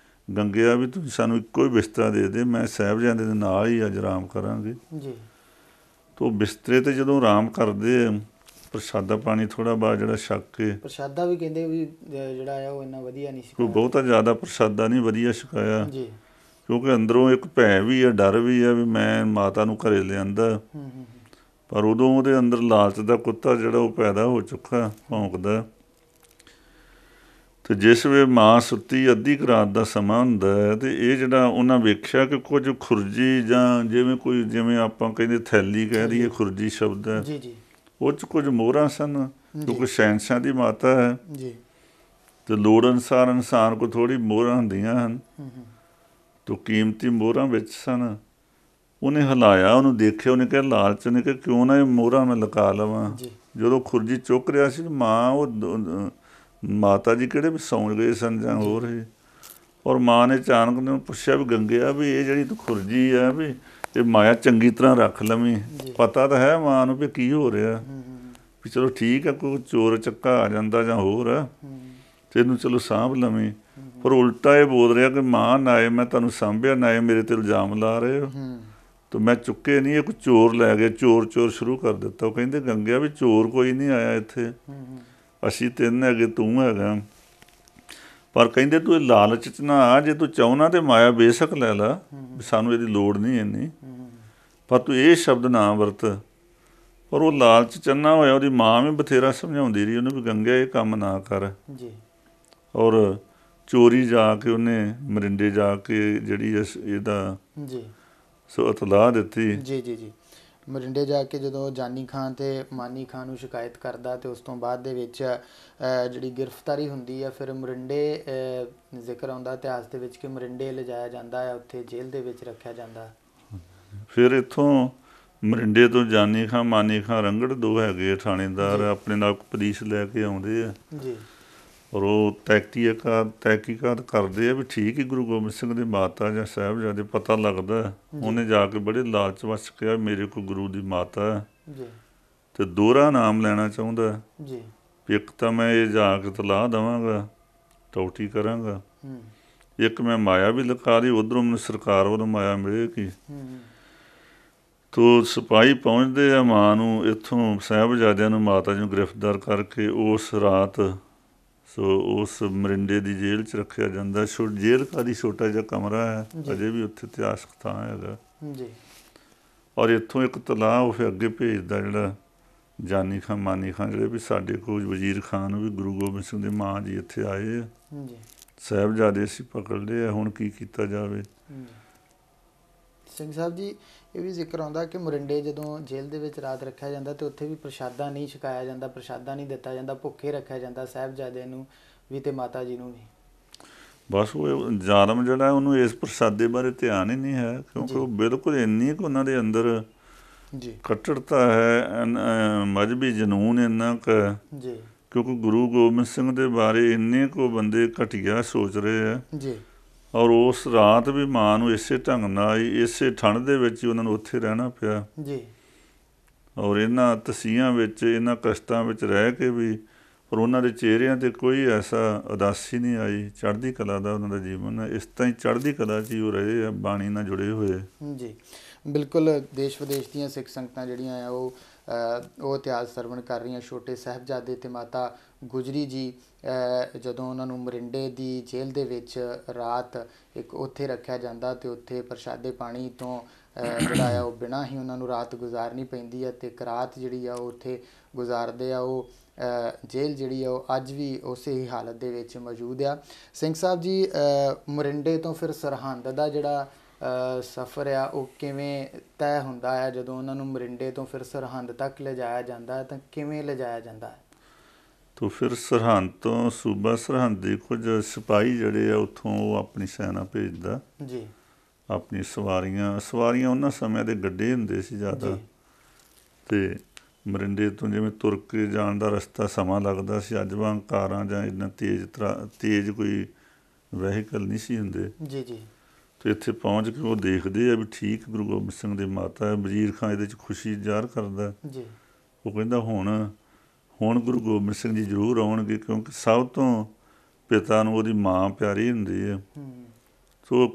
ਗੰਗਿਆ ਵੀ ਤੁਸੀਂ ਸਾਨੂੰ ਇੱਕੋ ਹੀ ਬਿਸਤਰਾ ਦੇ ਦੇ, ਮੈਂ ਸਾਹਿਬਜ਼ਾਦੇ ਦੇ ਨਾਲ ਹੀ ਅੱਜ ਆਰਾਮ ਕਰਾਂਗੇ। ਤਾਂ ਉਹ ਬਿਸਤਰੇ 'ਤੇ ਜਦੋਂ ਆਰਾਮ ਕਰਦੇ ਪ੍ਰਸ਼ਾਦਾ ਪਾਣੀ ਥੋੜ੍ਹਾ ਬਹੁਤ ਜਿਹੜਾ ਛਕ ਕੇ, ਪ੍ਰਸ਼ਾਦਾ ਵੀ ਕਹਿੰਦੇ ਵੀ ਜਿਹੜਾ ਆ ਉਹ ਇੰਨਾ ਵਧੀਆ ਨਹੀਂ ਸੀ, ਕੋਈ ਬਹੁਤਾ ਜ਼ਿਆਦਾ ਪ੍ਰਸ਼ਾਦਾ ਨਹੀਂ ਵਧੀਆ ਛਕਾਇਆ, ਕਿਉਂਕਿ ਅੰਦਰੋਂ ਇੱਕ ਭੈ ਵੀ ਹੈ, ਡਰ ਵੀ ਹੈ ਵੀ ਮੈਂ ਮਾਤਾ ਨੂੰ ਘਰੇ ਲਿਆਂਦਾ। ਪਰ ਉਦੋਂ ਉਹਦੇ ਅੰਦਰ ਲਾਲਚ ਦਾ ਕੁੱਤਾ ਜਿਹੜਾ ਉਹ ਪੈਦਾ ਹੋ ਚੁੱਕਾ, ਭੌਂਕਦਾ। ਅਤੇ ਜਿਸ ਵੇਲੇ ਮਾਂ ਸੁੱਤੀ ਅੱਧੀ ਕੁ ਰਾਤ ਦਾ ਸਮਾਂ ਹੁੰਦਾ ਹੈ, ਅਤੇ ਇਹ ਜਿਹੜਾ ਉਹਨਾਂ ਵੇਖਿਆ ਕਿ ਕੁਝ ਖੁਰਜੀ ਜਾਂ ਜਿਵੇਂ ਆਪਾਂ ਕਹਿੰਦੇ ਥੈਲੀ ਕਹਿ ਦਈਏ, ਖੁਰਜੀ ਸ਼ਬਦ ਹੈ, ਉਹ 'ਚ ਕੁਝ ਮੋਹਰਾਂ ਸਨ, ਕਿਉਂਕਿ ਸ਼ਹਿਨਸ਼ਾਹ ਦੀ ਮਾਤਾ ਹੈ ਅਤੇ ਲੋੜ ਅਨੁਸਾਰ ਇਨਸਾਨ ਕੋਲ ਥੋੜ੍ਹੀ ਮੋਹਰਾਂ ਹੁੰਦੀਆਂ ਹਨ, ਤਾਂ ਕੀਮਤੀ ਮੋਹਰਾਂ ਵਿੱਚ ਸਨ। ਉਹਨੇ ਹਿਲਾਇਆ, ਉਹਨੂੰ ਦੇਖਿਆ, ਉਹਨੇ ਕਿਹਾ ਲਾਲਚ ਨੇ ਕਿ ਕਿਉਂ ਨਾ ਇਹ ਮੋਹਰਾਂ ਮੈਂ ਲੁਕਾ ਲਵਾਂ। ਜਦੋਂ ਖੁਰਜੀ ਚੁੱਕ ਰਿਹਾ ਸੀ ਮਾਂ, ਉਹ ਮਾਤਾ ਜੀ ਕਿਹੜੇ ਵੀ ਸੌਂ ਗਏ ਸਨ ਜਾਂ ਹੋਰ ਹੀ। ਔਰ ਮਾਂ ਨੇ ਅਚਾਨਕ ਨੇ ਪੁੱਛਿਆ ਵੀ ਗੰਗਿਆ ਵੀ ਇਹ ਜਿਹੜੀ ਤੂੰ ਖੁਰਜੀ ਆ ਵੀ ਇਹ ਮਾਇਆ ਚੰਗੀ ਤਰ੍ਹਾਂ ਰੱਖ ਲਵੀਂ, ਪਤਾ ਤਾਂ ਹੈ ਮਾਂ ਨੂੰ ਵੀ ਕੀ ਹੋ ਰਿਹਾ, ਵੀ ਚਲੋ ਠੀਕ ਹੈ ਕੋਈ ਚੋਰ ਚੱਕਾ ਆ ਜਾਂਦਾ ਜਾਂ ਹੋਰ ਆ ਅਤੇ ਇਹਨੂੰ ਚਲੋ ਸਾਂਭ ਲਵੀਂ। ਪਰ ਉਲਟਾ ਇਹ ਬੋਲ ਰਿਹਾ ਕਿ ਮਾਂ ਨਾ ਇਹ ਮੈਂ ਤੁਹਾਨੂੰ ਸਾਂਭਿਆ, ਨਾ ਇਹ ਮੇਰੇ 'ਤੇ ਇਲਜ਼ਾਮ ਲਾ ਰਹੇ ਹੋ, ਤਾਂ ਮੈਂ ਚੁੱਕੇ ਨਹੀਂ, ਇਹ ਕੋਈ ਚੋਰ ਲੈ ਗਏ, ਚੋਰ ਸ਼ੁਰੂ ਕਰ ਦਿੱਤਾ। ਉਹ ਕਹਿੰਦੇ ਗੰਗਿਆ ਵੀ ਚੋਰ ਕੋਈ ਨਹੀਂ ਆਇਆ ਇੱਥੇ, ਅਸੀਂ ਤਿੰਨ ਹੈਗੇ, ਤੂੰ ਹੈਗਾ। ਪਰ ਕਹਿੰਦੇ ਤੂੰ ਇਹ ਲਾਲਚ 'ਚ ਨਾ ਆ, ਜੇ ਤੂੰ ਚਾਹੁੰਦਾ ਤਾਂ ਮਾਇਆ ਬੇਸ਼ੱਕ ਲੈ ਲਾ, ਸਾਨੂੰ ਇਹਦੀ ਲੋੜ ਨਹੀਂ ਇੰਨੀ, ਪਰ ਤੂੰ ਇਹ ਸ਼ਬਦ ਨਾ ਵਰਤ। ਪਰ ਉਹ ਲਾਲਚ ਚੰਨਾ ਹੋਇਆ, ਉਹਦੀ ਮਾਂ ਵੀ ਬਥੇਰਾ ਸਮਝਾਉਂਦੀ ਰਹੀ ਉਹਨੂੰ ਵੀ ਗੰਗਿਆ ਇਹ ਕੰਮ ਨਾ ਕਰ। ਔਰ ਚੋਰੀ ਜਾ ਕੇ ਉਹਨੇ ਮਰਿੰਡੇ ਜਾ ਕੇ ਜਿਹੜੀ ਇਹਦਾ ਸੋ ਇਤਲਾਹ ਦਿੱਤੀ। ਜੀ ਮਰਿੰਡੇ ਜਾ ਕੇ ਜਦੋਂ ਜਾਨੀ ਖਾਨ ਅਤੇ ਮਾਨੀ ਖਾਨ ਨੂੰ ਸ਼ਿਕਾਇਤ ਕਰਦਾ, ਅਤੇ ਉਸ ਤੋਂ ਬਾਅਦ ਦੇ ਵਿੱਚ ਜਿਹੜੀ ਗ੍ਰਿਫਤਾਰੀ ਹੁੰਦੀ ਆ, ਫਿਰ ਮਰਿੰਡੇ ਜ਼ਿਕਰ ਆਉਂਦਾ ਇਤਿਹਾਸ ਦੇ ਵਿੱਚ ਕਿ ਮਰਿੰਡੇ ਲਿਜਾਇਆ ਜਾਂਦਾ ਹੈ, ਉੱਥੇ ਜੇਲ੍ਹ ਦੇ ਵਿੱਚ ਰੱਖਿਆ ਜਾਂਦਾ। ਫਿਰ ਇੱਥੋਂ ਮਰਿੰਡੇ ਤੋਂ ਜਾਨੀ ਖਾਂ ਮਾਨੀ ਖਾਂ ਰੰਗੜ ਦੋ ਹੈਗੇ ਥਾਣੇਦਾਰ, ਆਪਣੇ ਨਾਲ ਪੁਲਿਸ ਲੈ ਕੇ ਆਉਂਦੇ ਆ। ਔਰ ਉਹ ਤਹਿਕੀਕਾਤ ਕਰਦੇ ਆ ਵੀ ਠੀਕ ਹੀ ਗੁਰੂ ਗੋਬਿੰਦ ਸਿੰਘ ਦੀ ਮਾਤਾ ਜਾਂ ਸਾਹਿਬਜ਼ਾਦੇ ਪਤਾ ਲੱਗਦਾ। ਉਹਨੇ ਜਾ ਕੇ ਬੜੇ ਲਾਲਚ ਵੱਸ ਕਿਹਾ ਮੇਰੇ ਕੋਲ ਗੁਰੂ ਦੀ ਮਾਤਾ ਹੈ ਅਤੇ ਦੋਹਰਾ ਨਾਮ ਲੈਣਾ ਚਾਹੁੰਦਾ, ਇੱਕ ਤਾਂ ਮੈਂ ਇਹ ਜਾ ਕੇ ਤਲਾਹ ਦੇਵਾਂਗਾ, ਟੌਟੀ ਕਰਾਂਗਾ, ਇੱਕ ਮੈਂ ਮਾਇਆ ਵੀ ਲਿਖਾ ਦੀ, ਉੱਧਰੋਂ ਮੈਨੂੰ ਸਰਕਾਰ ਵੱਲੋਂ ਮਾਇਆ ਮਿਲੇਗੀ। ਤੋ ਸਿਪਾਹੀ ਪਹੁੰਚਦੇ ਆ ਮਾਂ ਨੂੰ ਇੱਥੋਂ ਸਾਹਿਬਜ਼ਾਦਿਆਂ ਨੂੰ ਮਾਤਾ ਜੀ ਨੂੰ ਗ੍ਰਿਫਤਾਰ ਕਰਕੇ ਉਸ ਰਾਤ ਸੋ ਉਸ ਮਰਿੰਡੇ ਦੀ ਜੇਲ੍ਹ 'ਚ ਰੱਖਿਆ ਜਾਂਦਾ। ਜੇਲ੍ਹ ਕਾਹਦੀ ਛੋਟਾ ਜਿਹਾ ਕਮਰਾ ਹੈ, ਅਜੇ ਵੀ ਉੱਥੇ ਇਤਿਹਾਸਕ ਥਾਂ ਹੈਗਾ ਜੀ। ਔਰ ਇੱਥੋਂ ਇੱਕ ਤਲਾਹ ਉਹ ਫਿਰ ਅੱਗੇ ਭੇਜਦਾ ਜਿਹੜਾ ਜਾਨੀ ਖਾਂ ਮਾਨੀ ਖਾਂ ਜਿਹੜੇ ਵੀ ਸਾਡੇ ਕੋਲ ਵਜ਼ੀਰ ਖਾਨ ਵੀ ਗੁਰੂ ਗੋਬਿੰਦ ਸਿੰਘ ਦੇ ਮਾਂ ਜੀ ਇੱਥੇ ਆਏ ਆ, ਸਾਹਿਬਜ਼ਾਦੇ ਅਸੀਂ ਪਕੜ ਲਏ ਆ, ਹੁਣ ਕੀ ਕੀਤਾ ਜਾਵੇ। ਸਿੰਘ ਸਾਹਿਬ ਜੀ, ਇਹ ਵੀ ਜ਼ਿਕਰ ਆਉਂਦਾ ਕਿ ਮੋਰਿੰਡੇ ਜਦੋਂ ਜੇਲ੍ਹ ਦੇ ਵਿੱਚ ਰਾਤ ਰੱਖਿਆ ਜਾਂਦਾ ਤੇ ਉੱਥੇ ਵੀ ਪ੍ਰਸ਼ਾਦਾ ਨਹੀਂ ਛਕਾਇਆ ਜਾਂਦਾ, ਪ੍ਰਸ਼ਾਦਾ ਨਹੀਂ ਦਿੱਤਾ ਜਾਂਦਾ, ਭੁੱਖੇ ਰੱਖਿਆ ਜਾਂਦਾ ਸਾਹਿਬਜ਼ਾਦੇ ਨੂੰ ਵੀ ਤੇ ਮਾਤਾ ਜੀ ਨੂੰ ਵੀ। ਬਸ ਉਹ ਜ਼ਾਲਮ ਜਿਹੜਾ ਉਹਨੂੰ ਇਸ ਪ੍ਰਸ਼ਾਦੇ ਬਾਰੇ ਧਿਆਨ ਹੀ ਨਹੀਂ ਹੈ, ਕਿਉਂਕਿ ਉਹ ਬਿਲਕੁਲ ਇੰਨੀ ਕੁ ਉਹਨਾਂ ਦੇ ਅੰਦਰ ਕੱਟੜਤਾ ਹੈ, ਮਜ਼ਹਬੀ ਜਨੂੰਨ ਇੰਨਾ ਕੁ, ਕਿਉਂਕਿ ਗੁਰੂ ਗੋਬਿੰਦ ਸਿੰਘ ਦੇ ਬਾਰੇ ਇੰਨੇ ਕੁ ਬੰਦੇ ਘਟੀਆ ਸੋਚ ਰਹੇ ਆ। ਔਰ ਉਸ ਰਾਤ ਵੀ ਮਾਂ ਨੂੰ ਇਸੇ ਢੰਗ ਨਾਲ ਇਸੇ ਠੰਡ ਦੇ ਵਿੱਚ ਹੀ ਉਹਨਾਂ ਨੂੰ ਉੱਥੇ ਰਹਿਣਾ ਪਿਆ ਔਰ ਇਹਨਾਂ ਤਸੀਹਾਂ ਵਿੱਚ, ਇਹਨਾਂ ਕਸ਼ਟਾਂ ਵਿੱਚ ਰਹਿ ਕੇ ਵੀ, ਪਰ ਉਹਨਾਂ ਦੇ ਚਿਹਰਿਆਂ 'ਤੇ ਕੋਈ ਐਸਾ ਉਦਾਸੀ ਨਹੀਂ ਆਈ। ਚੜ੍ਹਦੀ ਕਲਾ ਦਾ ਉਹਨਾਂ ਦਾ ਜੀਵਨ ਹੈ, ਇਸ ਤਰ੍ਹਾਂ ਹੀ ਚੜ੍ਹਦੀ ਕਲਾ 'ਚ ਹੀ ਉਹ ਰਹੇ ਆ, ਬਾਣੀ ਨਾਲ ਜੁੜੇ ਹੋਏ। ਜੀ ਬਿਲਕੁਲ। ਦੇਸ਼ ਵਿਦੇਸ਼ ਦੀਆਂ ਸਿੱਖ ਸੰਗਤਾਂ ਜਿਹੜੀਆਂ ਆ ਉਹ ਇਤਿਹਾਸ ਸਰਵਣ ਕਰ ਰਹੀਆਂ। ਛੋਟੇ ਸਾਹਿਬਜ਼ਾਦੇ ਅਤੇ ਮਾਤਾ ਗੁਜਰੀ ਜੀ ਜਦੋਂ ਉਹਨਾਂ ਨੂੰ ਮੋਰਿੰਡੇ ਦੀ ਜੇਲ੍ਹ ਦੇ ਵਿੱਚ ਰਾਤ ਇੱਕ ਉੱਥੇ ਰੱਖਿਆ ਜਾਂਦਾ ਅਤੇ ਉੱਥੇ ਪ੍ਰਸ਼ਾਦੇ ਪਾਣੀ ਤੋਂ ਜਿਹੜਾ ਆ ਉਹ ਬਿਨਾਂ ਹੀ ਉਹਨਾਂ ਨੂੰ ਰਾਤ ਗੁਜ਼ਾਰਨੀ ਪੈਂਦੀ ਹੈ ਅਤੇ ਇੱਕ ਰਾਤ ਜਿਹੜੀ ਆ ਉਹ ਉੱਥੇ ਗੁਜ਼ਾਰਦੇ ਆ। ਉਹ ਜੇਲ੍ਹ ਜਿਹੜੀ ਆ ਉਹ ਅੱਜ ਵੀ ਉਸੇ ਹੀ ਹਾਲਤ ਦੇ ਵਿੱਚ ਮੌਜੂਦ ਆ। ਸਿੰਘ ਸਾਹਿਬ ਜੀ, ਮੋਰਿੰਡੇ ਤੋਂ ਫਿਰ ਸਰਹੰਦ ਦਾ ਜਿਹੜਾ ਸਫ਼ਰ ਆ ਉਹ ਕਿਵੇਂ ਤੈਅ ਹੁੰਦਾ ਹੈ? ਜਦੋਂ ਉਹਨਾਂ ਨੂੰ ਮੋਰਿੰਡੇ ਤੋਂ ਫਿਰ ਸਰਹੰਦ ਤੱਕ ਲਿਜਾਇਆ ਜਾਂਦਾ ਹੈ ਤਾਂ ਕਿਵੇਂ ਲਿਜਾਇਆ ਜਾਂਦਾ ਹੈ? ਤੋ ਫਿਰ ਸਰਹੰਦ ਤੋਂ ਸੂਬਾ ਸਰਹੰਦ ਦੇ ਕੁਝ ਸਿਪਾਹੀ ਜਿਹੜੇ ਆ ਉੱਥੋਂ ਉਹ ਆਪਣੀ ਸੈਨਾ ਭੇਜਦਾ ਜੀ, ਆਪਣੀ ਸਵਾਰੀਆਂ ਉਹਨਾਂ ਸਮਿਆਂ ਦੇ ਗੱਡੇ ਹੁੰਦੇ ਸੀ ਜ਼ਿਆਦਾ, ਅਤੇ ਮੋਰਿੰਡੇ ਤੋਂ ਜਿਵੇਂ ਤੁਰ ਕੇ ਜਾਣ ਦਾ ਰਸਤਾ ਸਮਾਂ ਲੱਗਦਾ ਸੀ, ਅੱਜ ਵਾਂਗ ਕਾਰਾਂ ਜਾਂ ਇੰਨਾ ਤੇਜ਼ ਕੋਈ ਵਹੀਕਲ ਨਹੀਂ ਸੀ ਹੁੰਦੇ। ਜੀ ਜੀ। ਅਤੇ ਇੱਥੇ ਪਹੁੰਚ ਕੇ ਉਹ ਦੇਖਦੇ ਆ ਵੀ ਠੀਕ ਗੁਰੂ ਗੋਬਿੰਦ ਸਿੰਘ ਦੇ ਮਾਤਾ ਹੈ। ਵਜ਼ੀਰ ਖਾਂ ਇਹਦੇ 'ਚ ਖੁਸ਼ੀ ਜ਼ਾਹਰ ਕਰਦਾ ਜੀ। ਉਹ ਕਹਿੰਦਾ ਹੁਣ ਗੁਰੂ ਗੋਬਿੰਦ ਸਿੰਘ ਜੀ ਜ਼ਰੂਰ ਆਉਣਗੇ, ਕਿਉਂਕਿ ਸਭ ਤੋਂ ਪਿਤਾ ਨੂੰ ਉਹਦੀ ਮਾਂ ਪਿਆਰੀ ਹੁੰਦੀ ਹੈ। ਸੋ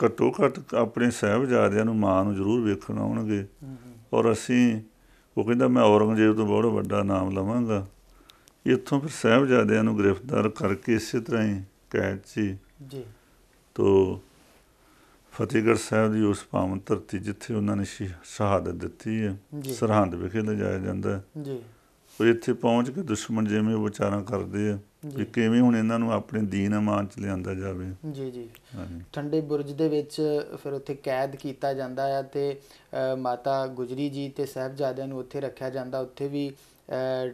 ਘੱਟੋ ਘੱਟ ਆਪਣੇ ਸਾਹਿਬਜ਼ਾਦਿਆਂ ਨੂੰ, ਮਾਂ ਨੂੰ ਜ਼ਰੂਰ ਵੇਖਣ ਆਉਣਗੇ। ਔਰ ਉਹ ਕਹਿੰਦਾ ਮੈਂ ਔਰੰਗਜ਼ੇਬ ਤੋਂ ਬਹੁਤ ਵੱਡਾ ਨਾਮ ਲਵਾਂਗਾ। ਇੱਥੋਂ ਫਿਰ ਸਾਹਿਬਜ਼ਾਦਿਆਂ ਨੂੰ ਗ੍ਰਿਫਤਾਰ ਕਰਕੇ ਇਸੇ ਤਰ੍ਹਾਂ ਹੀ ਕੈਦ 'ਚ ਤੋ ਫਤਿਹਗੜ੍ਹ ਸਾਹਿਬ ਦੀ ਉਸ ਪਾਵਨ ਧਰਤੀ ਜਿੱਥੇ ਉਹਨਾਂ ਨੇ ਸ਼ਹਾਦਤ ਦਿੱਤੀ ਹੈ, ਸਰਹੰਦ ਵਿਖੇ ਲਿਜਾਇਆ ਜਾਂਦਾ। ਪਰ ਇੱਥੇ ਪਹੁੰਚ ਕੇ ਦੁਸ਼ਮਣ ਜਿਵੇਂ ਉਹ ਵਿਚਾਰਾਂ ਕਰਦੇ ਆ ਕਿ ਕਿਵੇਂ ਹੁਣ ਇਹਨਾਂ ਨੂੰ ਆਪਣੇ ਦੀਨ ਅਮਾਨ 'ਚ ਲਿਆਂਦਾ ਜਾਵੇ। ਜੀ ਜੀ। ਠੰਡੇ ਬੁਰਜ ਦੇ ਵਿੱਚ ਫਿਰ ਉੱਥੇ ਕੈਦ ਕੀਤਾ ਜਾਂਦਾ ਹੈ ਅਤੇ ਮਾਤਾ ਗੁਜਰੀ ਜੀ ਅਤੇ ਸਾਹਿਬਜ਼ਾਦਿਆਂ ਨੂੰ ਉੱਥੇ ਰੱਖਿਆ ਜਾਂਦਾ। ਉੱਥੇ ਵੀ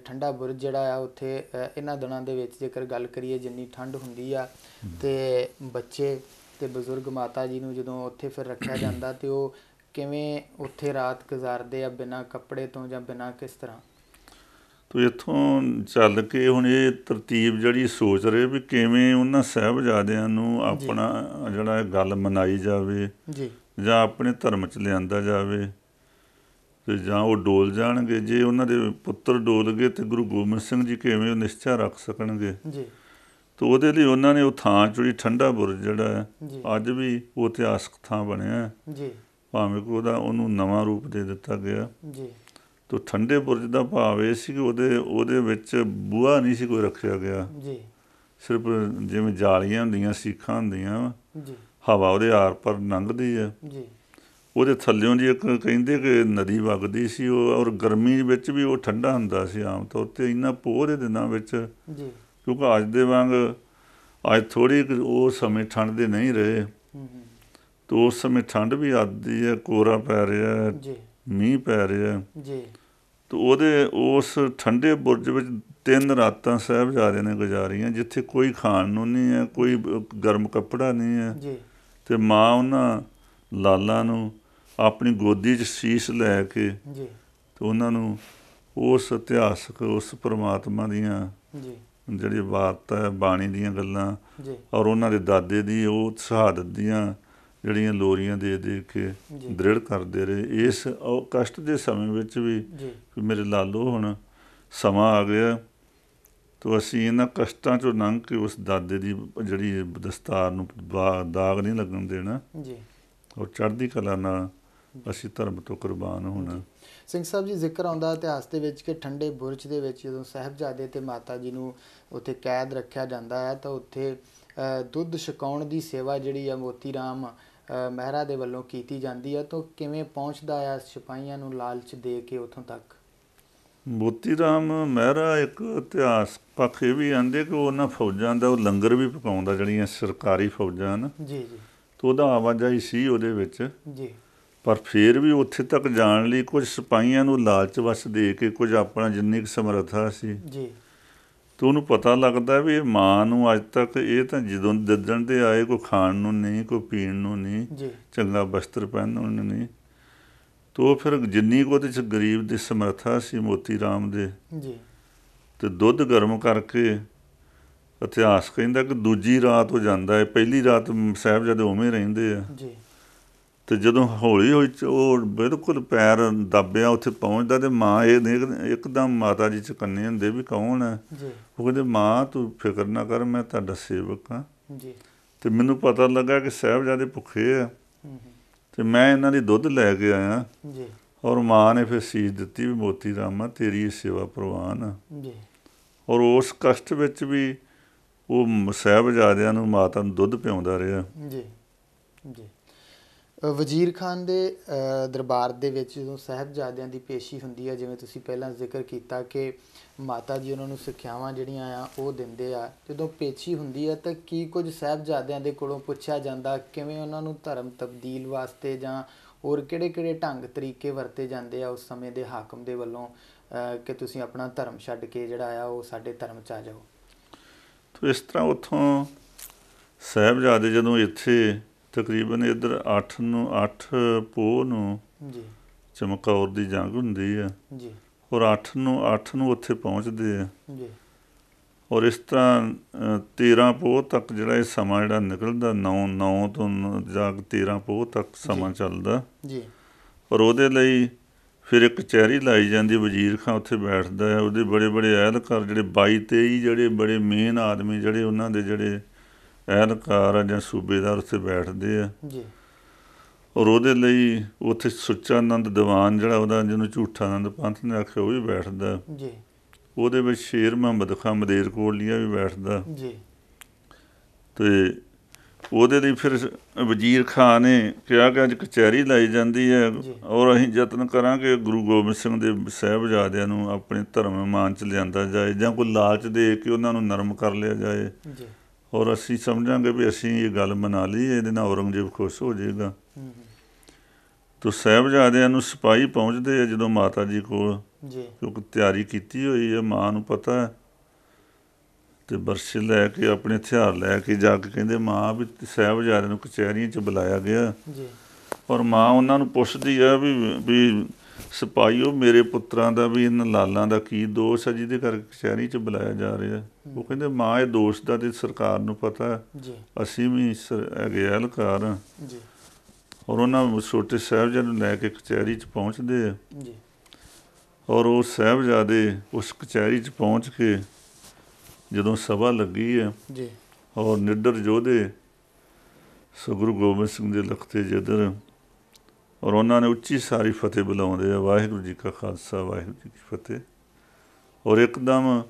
ਠੰਡਾ ਬੁਰਜ ਜਿਹੜਾ ਆ ਉੱਥੇ ਇਹਨਾਂ ਦਿਨਾਂ ਦੇ ਵਿੱਚ ਜੇਕਰ ਗੱਲ ਕਰੀਏ ਜਿੰਨੀ ਠੰਡ ਹੁੰਦੀ ਆ, ਅਤੇ ਬੱਚੇ ਅਤੇ ਬਜ਼ੁਰਗ ਮਾਤਾ ਜੀ ਨੂੰ ਜਦੋਂ ਉੱਥੇ ਫਿਰ ਰੱਖਿਆ ਜਾਂਦਾ ਅਤੇ ਉਹ ਕਿਵੇਂ ਉੱਥੇ ਰਾਤ ਗੁਜ਼ਾਰਦੇ ਆ ਬਿਨਾਂ ਕੱਪੜੇ ਤੋਂ ਜਾਂ ਬਿਨਾਂ ਕਿਸ ਤਰ੍ਹਾਂ? ਤੋ ਇੱਥੋਂ ਚੱਲ ਕੇ ਹੁਣ ਇਹ ਤਰਤੀਬ ਜਿਹੜੀ ਸੋਚ ਰਹੇ ਵੀ ਕਿਵੇਂ ਉਹਨਾਂ ਸਾਹਿਬਜ਼ਾਦਿਆਂ ਨੂੰ ਆਪਣਾ ਜਿਹੜਾ ਗੱਲ ਮਨਾਈ ਜਾਵੇ ਜਾਂ ਆਪਣੇ ਧਰਮ 'ਚ ਲਿਆਂਦਾ ਜਾਵੇ, ਅਤੇ ਜਾਂ ਉਹ ਡੋਲ ਜਾਣਗੇ। ਜੇ ਉਹਨਾਂ ਦੇ ਪੁੱਤਰ ਡੋਲ ਗਏ ਤਾਂ ਗੁਰੂ ਗੋਬਿੰਦ ਸਿੰਘ ਜੀ ਕਿਵੇਂ ਉਹ ਨਿਸ਼ਚਾ ਰੱਖ ਸਕਣਗੇ? ਤਾਂ ਉਹਦੇ ਲਈ ਉਹਨਾਂ ਨੇ ਉਹ ਥਾਂ ਜਿਹੜੀ ਠੰਡਾ ਬੁਰਜ ਜਿਹੜਾ ਹੈ, ਅੱਜ ਵੀ ਉਹ ਇਤਿਹਾਸਕ ਥਾਂ ਬਣਿਆ, ਭਾਵੇਂ ਕਿ ਉਹਨੂੰ ਨਵਾਂ ਰੂਪ ਦੇ ਦਿੱਤਾ ਗਿਆ। ਤੋ ਠੰਡੇ ਬੁਰਜ ਦਾ ਭਾਵ ਇਹ ਸੀ ਕਿ ਉਹਦੇ ਵਿੱਚ ਬੂਹਾ ਨਹੀਂ ਸੀ ਕੋਈ ਰੱਖਿਆ ਗਿਆ, ਸਿਰਫ ਜਿਵੇਂ ਜਾਲੀਆਂ ਹੁੰਦੀਆਂ, ਸੀਖਾਂ ਹੁੰਦੀਆਂ, ਹਵਾ ਉਹਦੇ ਆਰ ਪਰ ਲੰਘਦੀ ਹੈ। ਉਹਦੇ ਥੱਲਿਓਂ ਦੀ ਇੱਕ ਕਹਿੰਦੇ ਕਿ ਨਦੀ ਵਗਦੀ ਸੀ ਉਹ, ਔਰ ਗਰਮੀ ਵਿੱਚ ਵੀ ਉਹ ਠੰਡਾ ਹੁੰਦਾ ਸੀ ਆਮ ਤੌਰ 'ਤੇ। ਇੰਨਾ ਪੋਹ ਦੇ ਦਿਨਾਂ ਵਿੱਚ, ਕਿਉਂਕਿ ਅੱਜ ਦੇ ਵਾਂਗ ਅੱਜ ਥੋੜ੍ਹੀ ਉਹ ਸਮੇਂ ਠੰਡ ਦੇ ਨਹੀਂ ਰਹੇ, ਤਾਂ ਉਸ ਸਮੇਂ ਠੰਡ ਵੀ ਆਉਂਦੀ ਹੈ, ਕੋਰਾ ਪੈ ਰਿਹਾ, ਮੀਂਹ ਪੈ ਰਿਹਾ। ਅਤੇ ਉਸ ਠੰਡੇ ਬੁਰਜ ਵਿੱਚ 3 ਰਾਤਾਂ ਸਾਹਿਬਜ਼ਾਦਿਆਂ ਨੇ ਗੁਜ਼ਾਰੀਆਂ, ਜਿੱਥੇ ਕੋਈ ਖਾਣ ਨੂੰ ਨਹੀਂ ਹੈ, ਕੋਈ ਗਰਮ ਕੱਪੜਾ ਨਹੀਂ ਹੈ। ਅਤੇ ਮਾਂ ਉਹਨਾਂ ਲਾਲਾਂ ਨੂੰ ਆਪਣੀ ਗੋਦੀ 'ਚ ਸੀਸ ਲੈ ਕੇ ਅਤੇ ਉਹਨਾਂ ਨੂੰ ਉਸ ਇਤਿਹਾਸਕ, ਉਸ ਪਰਮਾਤਮਾ ਦੀਆਂ ਜਿਹੜੀ ਵਾਰਤਾ ਹੈ, ਬਾਣੀ ਦੀਆਂ ਗੱਲਾਂ, ਔਰ ਉਹਨਾਂ ਦੇ ਦਾਦੇ ਦੀ ਉਹ ਸ਼ਹਾਦਤ ਦੀਆਂ ਜਿਹੜੀਆਂ ਲੋਰੀਆਂ ਦੇ ਕੇ ਦ੍ਰਿੜ ਕਰਦੇ ਰਹੇ। ਇਸ ਕਸ਼ਟ ਦੇ ਸਮੇਂ ਵਿੱਚ ਵੀ ਮੇਰੇ ਲਾਲੋ ਹੁਣ ਸਮਾਂ ਆ ਗਿਆ, ਤਾਂ ਅਸੀਂ ਇਹਨਾਂ ਕਸ਼ਟਾਂ 'ਚੋਂ ਲੰਘ ਕੇ ਉਸ ਦਾਦੇ ਦੀ ਜਿਹੜੀ ਦਸਤਾਰ ਨੂੰ ਦਾਗ ਨਹੀਂ ਲੱਗਣ ਦੇਣਾ, ਔਰ ਚੜ੍ਹਦੀ ਕਲਾ ਨਾਲ ਅਸੀਂ ਧਰਮ ਤੋਂ ਕੁਰਬਾਨ ਹੋਣਾ। ਸਿੰਘ ਸਾਹਿਬ ਜੀ, ਜ਼ਿਕਰ ਆਉਂਦਾ ਇਤਿਹਾਸ ਦੇ ਵਿੱਚ ਕਿ ਠੰਡੇ ਬੁਰਜ ਦੇ ਵਿੱਚ ਜਦੋਂ ਸਾਹਿਬਜ਼ਾਦੇ ਤੇ ਮਾਤਾ ਜੀ ਨੂੰ ਉੱਥੇ ਕੈਦ ਰੱਖਿਆ ਜਾਂਦਾ ਹੈ ਤਾਂ ਉੱਥੇ ਦੁੱਧ ਛਕਾਉਣ ਦੀ ਸੇਵਾ ਜਿਹੜੀ ਆ ਮੋਤੀ ਰਾਮ ਮਹਿਰਾ ਦੇ ਵੱਲੋਂ ਕੀਤੀ ਜਾਂਦੀ ਹੈ, ਤਾਂ ਕਿਵੇਂ ਪਹੁੰਚਦਾ ਆ ਸਿਪਾਹੀਆਂ ਨੂੰ ਲਾਲਚ ਦੇ ਕੇ ਉੱਥੋਂ ਤੱਕ? ਮੋਤੀ ਰਾਮ ਮਹਿਰਾ ਇੱਕ ਇਤਿਹਾਸ ਪੱਖ ਇਹ ਵੀ ਆਂਦੇ ਕਿ ਉਹਨਾਂ ਫੌਜਾਂ ਦਾ ਉਹ ਲੰਗਰ ਵੀ ਪਕਾਉਂਦਾ, ਜਿਹੜੀਆਂ ਸਰਕਾਰੀ ਫੌਜਾਂ ਹਨ ਜੀ ਜੀ, ਤਾਂ ਉਹਦਾ ਆਵਾਜਾਈ ਸੀ ਉਹਦੇ ਵਿੱਚ ਜੀ। ਪਰ ਫਿਰ ਵੀ ਉੱਥੇ ਤੱਕ ਜਾਣ ਲਈ ਕੁਝ ਸਿਪਾਹੀਆਂ ਨੂੰ ਲਾਲਚ ਵਸ ਦੇ ਕੇ ਕੁਝ ਆਪਣਾ ਜਿੰਨੀ ਕੁ ਸਮਰੱਥਾ ਸੀ ਜੀ, ਤਾਂ ਉਹਨੂੰ ਪਤਾ ਲੱਗਦਾ ਵੀ ਇਹ ਮਾਂ ਨੂੰ ਅੱਜ ਤੱਕ ਇਹ ਤਾਂ ਜਦੋਂ ਦਿੱਦਣ ਦੇ ਆਏ ਕੋਈ ਖਾਣ ਨੂੰ ਨਹੀਂ, ਕੋਈ ਪੀਣ ਨੂੰ ਨਹੀਂ, ਚੰਗਾ ਬਸਤਰ ਪਹਿਨਣ ਨੂੰ ਨਹੀਂ, ਤਾਂ ਉਹ ਫਿਰ ਜਿੰਨੀ ਕੁ ਉਹਦੇ 'ਚ ਗਰੀਬ ਦੀ ਸਮਰੱਥਾ ਸੀ ਮੋਤੀ ਰਾਮ ਦੇ ਜੀ, ਤੇ ਦੁੱਧ ਗਰਮ ਕਰਕੇ ਇਤਿਹਾਸ ਕਹਿੰਦਾ ਕਿ ਦੂਜੀ ਰਾਤ ਹੋ ਜਾਂਦਾ ਹੈ, ਪਹਿਲੀ ਰਾਤ ਸਾਹਿਬਜ਼ਾਦੇ ਉਵੇਂ ਰਹਿੰਦੇ ਆ ਜੀ, ਤੇ ਜਦੋਂ ਹੌਲੀ ਹੌਲੀ ਉਹ ਬਿਲਕੁਲ ਪੈਰ ਦੱਬਿਆ ਉੱਥੇ ਪਹੁੰਚਦਾ ਤੇ ਮਾਂ ਇਹ ਇੱਕਦਮ ਮਾਤਾ ਜੀ ਚੁਕੰਨੇ ਹੁੰਦੇ ਵੀ ਕੌਣ ਹੈ? ਉਹ ਕਹਿੰਦੇ ਮਾਂ ਤੂੰ ਫਿਕਰ ਨਾ ਕਰ, ਮੈਂ ਤੁਹਾਡਾ ਸੇਵਕ ਹਾਂ ਤੇ ਮੈਨੂੰ ਪਤਾ ਲੱਗਾ ਕਿ ਸਾਹਿਬਜ਼ਾਦੇ ਭੁੱਖੇ ਆ ਤੇ ਮੈਂ ਇਹਨਾਂ ਦੀ ਦੁੱਧ ਲੈ ਕੇ ਆਇਆ। ਔਰ ਮਾਂ ਨੇ ਫਿਰ ਸੀਸ ਦਿੱਤੀ ਵੀ ਮੋਤੀ ਰਾਮਾ ਤੇਰੀ ਇਹ ਸੇਵਾ ਪ੍ਰਵਾਨ ਆ। ਔਰ ਉਸ ਕਸ਼ਟ ਵਿੱਚ ਵੀ ਉਹ ਸਾਹਿਬਜ਼ਾਦਿਆਂ ਨੂੰ ਮਾਤਾ ਨੂੰ ਦੁੱਧ ਪਿਆਉਂਦਾ ਰਿਹਾ। ਜੀ ਜੀ। ਵਜ਼ੀਰ ਖਾਨ ਦੇ ਦਰਬਾਰ ਦੇ ਵਿੱਚ ਜਦੋਂ ਸਾਹਿਬਜ਼ਾਦਿਆਂ ਦੀ ਪੇਸ਼ੀ ਹੁੰਦੀ ਹੈ, ਜਿਵੇਂ ਤੁਸੀਂ ਪਹਿਲਾਂ ਜ਼ਿਕਰ ਕੀਤਾ ਕਿ ਮਾਤਾ ਜੀ ਉਹਨਾਂ ਨੂੰ ਸਿੱਖਿਆਵਾਂ ਜਿਹੜੀਆਂ ਆ ਉਹ ਦਿੰਦੇ ਆ, ਜਦੋਂ ਪੇਸ਼ੀ ਹੁੰਦੀ ਹੈ ਤਾਂ ਕੀ ਕੁਝ ਸਾਹਿਬਜ਼ਾਦਿਆਂ ਦੇ ਕੋਲੋਂ ਪੁੱਛਿਆ ਜਾਂਦਾ, ਕਿਵੇਂ ਉਹਨਾਂ ਨੂੰ ਧਰਮ ਤਬਦੀਲ ਵਾਸਤੇ ਜਾਂ ਹੋਰ ਕਿਹੜੇ ਢੰਗ ਤਰੀਕੇ ਵਰਤੇ ਜਾਂਦੇ ਆ ਉਸ ਸਮੇਂ ਦੇ ਹਾਕਮ ਦੇ ਵੱਲੋਂ ਕਿ ਤੁਸੀਂ ਆਪਣਾ ਧਰਮ ਛੱਡ ਕੇ ਜਿਹੜਾ ਆ ਉਹ ਸਾਡੇ ਧਰਮ 'ਚ ਆ ਜਾਓ? ਤਾਂ ਇਸ ਤਰ੍ਹਾਂ ਉੱਥੋਂ ਸਾਹਿਬਜ਼ਾਦੇ ਜਦੋਂ ਇੱਥੇ ਤਕਰੀਬਨ ਇੱਧਰ 8 ਪੋਹ ਨੂੰ ਚਮਕੌਰ ਦੀ ਜੰਗ ਹੁੰਦੀ ਆ ਔਰ 8 ਨੂੰ ਉੱਥੇ ਪਹੁੰਚਦੇ ਆ ਔਰ ਇਸ ਤਰ੍ਹਾਂ 13 ਪੋਹ ਤੱਕ ਜਿਹੜਾ ਇਹ ਸਮਾਂ ਜਿਹੜਾ ਨਿਕਲਦਾ 9 ਤੋਂ ਜਾ ਕੇ 13 ਪੋਹ ਤੱਕ ਸਮਾਂ ਚੱਲਦਾ ਔਰ ਉਹਦੇ ਲਈ ਫਿਰ ਇੱਕ ਕਚਹਿਰੀ ਲਾਈ ਜਾਂਦੀ, ਵਜ਼ੀਰ ਖਾਂ ਉੱਥੇ ਬੈਠਦਾ ਹੈ, ਉਹਦੇ ਬੜੇ ਅਹਿਲਕਾਰ ਜਿਹੜੇ 22-23 ਜਿਹੜੇ ਬੜੇ ਮੇਨ ਆਦਮੀ ਜਿਹੜੇ ਉਹਨਾਂ ਦੇ ਜਿਹੜੇ ਅਹਿਲਕਾਰ ਆ ਜਾਂ ਸੂਬੇਦਾਰ ਉੱਥੇ ਬੈਠਦੇ ਆ ਔਰ ਉਹਦੇ ਲਈ ਉੱਥੇ ਸੁੱਚਾ ਆਨੰਦ ਦੀਵਾਨ ਜਿਹੜਾ ਉਹਦਾ ਜਿਹਨੂੰ ਝੂਠਾ ਆਨੰਦ ਪੰਥ ਨੇ ਆਖਿਆ ਉਹ ਵੀ ਬੈਠਦਾ, ਉਹਦੇ ਵਿੱਚ ਸ਼ੇਰ ਮੁਹੰਮਦ ਖਾਂ ਮਲੇਰਕੋਟਲੀਆ ਵੀ ਬੈਠਦਾ ਤੇ ਉਹਦੇ ਲਈ ਫਿਰ ਵਜ਼ੀਰ ਖਾਂ ਨੇ ਕਿਹਾ ਕਿ ਅੱਜ ਕਚਹਿਰੀ ਲਾਈ ਜਾਂਦੀ ਹੈ ਔਰ ਅਸੀਂ ਯਤਨ ਕਰਾਂਗੇ ਗੁਰੂ ਗੋਬਿੰਦ ਸਿੰਘ ਦੇ ਸਾਹਿਬਜ਼ਾਦਿਆਂ ਨੂੰ ਆਪਣੇ ਧਰਮ ਮਾਨ 'ਚ ਲਿਆਂਦਾ ਜਾਏ ਜਾਂ ਕੋਈ ਲਾਲਚ ਦੇ ਕੇ ਉਹਨਾਂ ਨੂੰ ਨਰਮ ਕਰ ਲਿਆ ਜਾਏ ਔਰ ਅਸੀਂ ਸਮਝਾਂਗੇ ਵੀ ਅਸੀਂ ਇਹ ਗੱਲ ਮਨਾ ਲਈ, ਇਹਦੇ ਨਾਲ ਔਰੰਗਜ਼ੇਬ ਖੁਸ਼ ਹੋ ਜਾਏਗਾ। ਤਾਂ ਸਾਹਿਬਜ਼ਾਦਿਆਂ ਨੂੰ ਸਿਪਾਹੀ ਪਹੁੰਚਦੇ ਆ ਜਦੋਂ ਮਾਤਾ ਜੀ ਕੋਲ, ਕਿਉਂਕਿ ਤਿਆਰੀ ਕੀਤੀ ਹੋਈ ਹੈ, ਮਾਂ ਨੂੰ ਪਤਾ ਹੈ, ਤੇ ਬਰਛੇ ਲੈ ਕੇ ਆਪਣੇ ਹਥਿਆਰ ਲੈ ਕੇ ਜਾ ਕੇ ਕਹਿੰਦੇ ਮਾਂ ਵੀ ਸਾਹਿਬਜ਼ਾਦਿਆਂ ਨੂੰ ਕਚਹਿਰੀਆਂ 'ਚ ਬੁਲਾਇਆ ਗਿਆ ਔਰ ਮਾਂ ਉਹਨਾਂ ਨੂੰ ਪੁੱਛਦੀ ਆ ਵੀ ਸਿਪਾਹੀਓ ਮੇਰੇ ਪੁੱਤਰਾਂ ਦਾ ਵੀ ਇਹਨਾਂ ਲਾਲਾਂ ਦਾ ਕੀ ਦੋਸ਼ ਹੈ ਜਿਹਦੇ ਕਰਕੇ ਕਚਹਿਰੀ 'ਚ ਬੁਲਾਇਆ ਜਾ ਰਿਹਾ? ਉਹ ਕਹਿੰਦੇ ਮਾਂ ਇਹ ਦੋਸ਼ ਦਾ ਤੇ ਸਰਕਾਰ ਨੂੰ ਪਤਾ, ਅਸੀਂ ਵੀ ਹੈਗੇ ਅਹਿਲਕਾਰ ਹਾਂ ਔਰ ਉਹਨਾਂ ਛੋਟੇ ਸਾਹਿਬਜ਼ਾਦੇ ਨੂੰ ਲੈ ਕੇ ਕਚਹਿਰੀ 'ਚ ਪਹੁੰਚਦੇ ਆ ਔਰ ਉਹ ਸਾਹਿਬਜ਼ਾਦੇ ਉਸ ਕਚਹਿਰੀ 'ਚ ਪਹੁੰਚ ਕੇ ਜਦੋਂ ਸਭਾ ਲੱਗੀ ਹੈ ਔਰ ਨਿੱਡਰ ਯੋਧੇ ਸੋ ਗੁਰੂ ਗੋਬਿੰਦ ਸਿੰਘ ਦੇ ਲਖਤੇ ਜਦਰ ਔਰ ਉਹਨਾਂ ਨੇ ਉੱਚੀ ਸਾਰੀ ਫਤਿਹ ਬੁਲਾਉਂਦੇ ਆ, ਵਾਹਿਗੁਰੂ ਜੀ ਕਾ ਖਾਲਸਾ ਵਾਹਿਗੁਰੂ ਜੀ ਕੀ ਫਤਿਹ, ਔਰ ਇੱਕਦਮ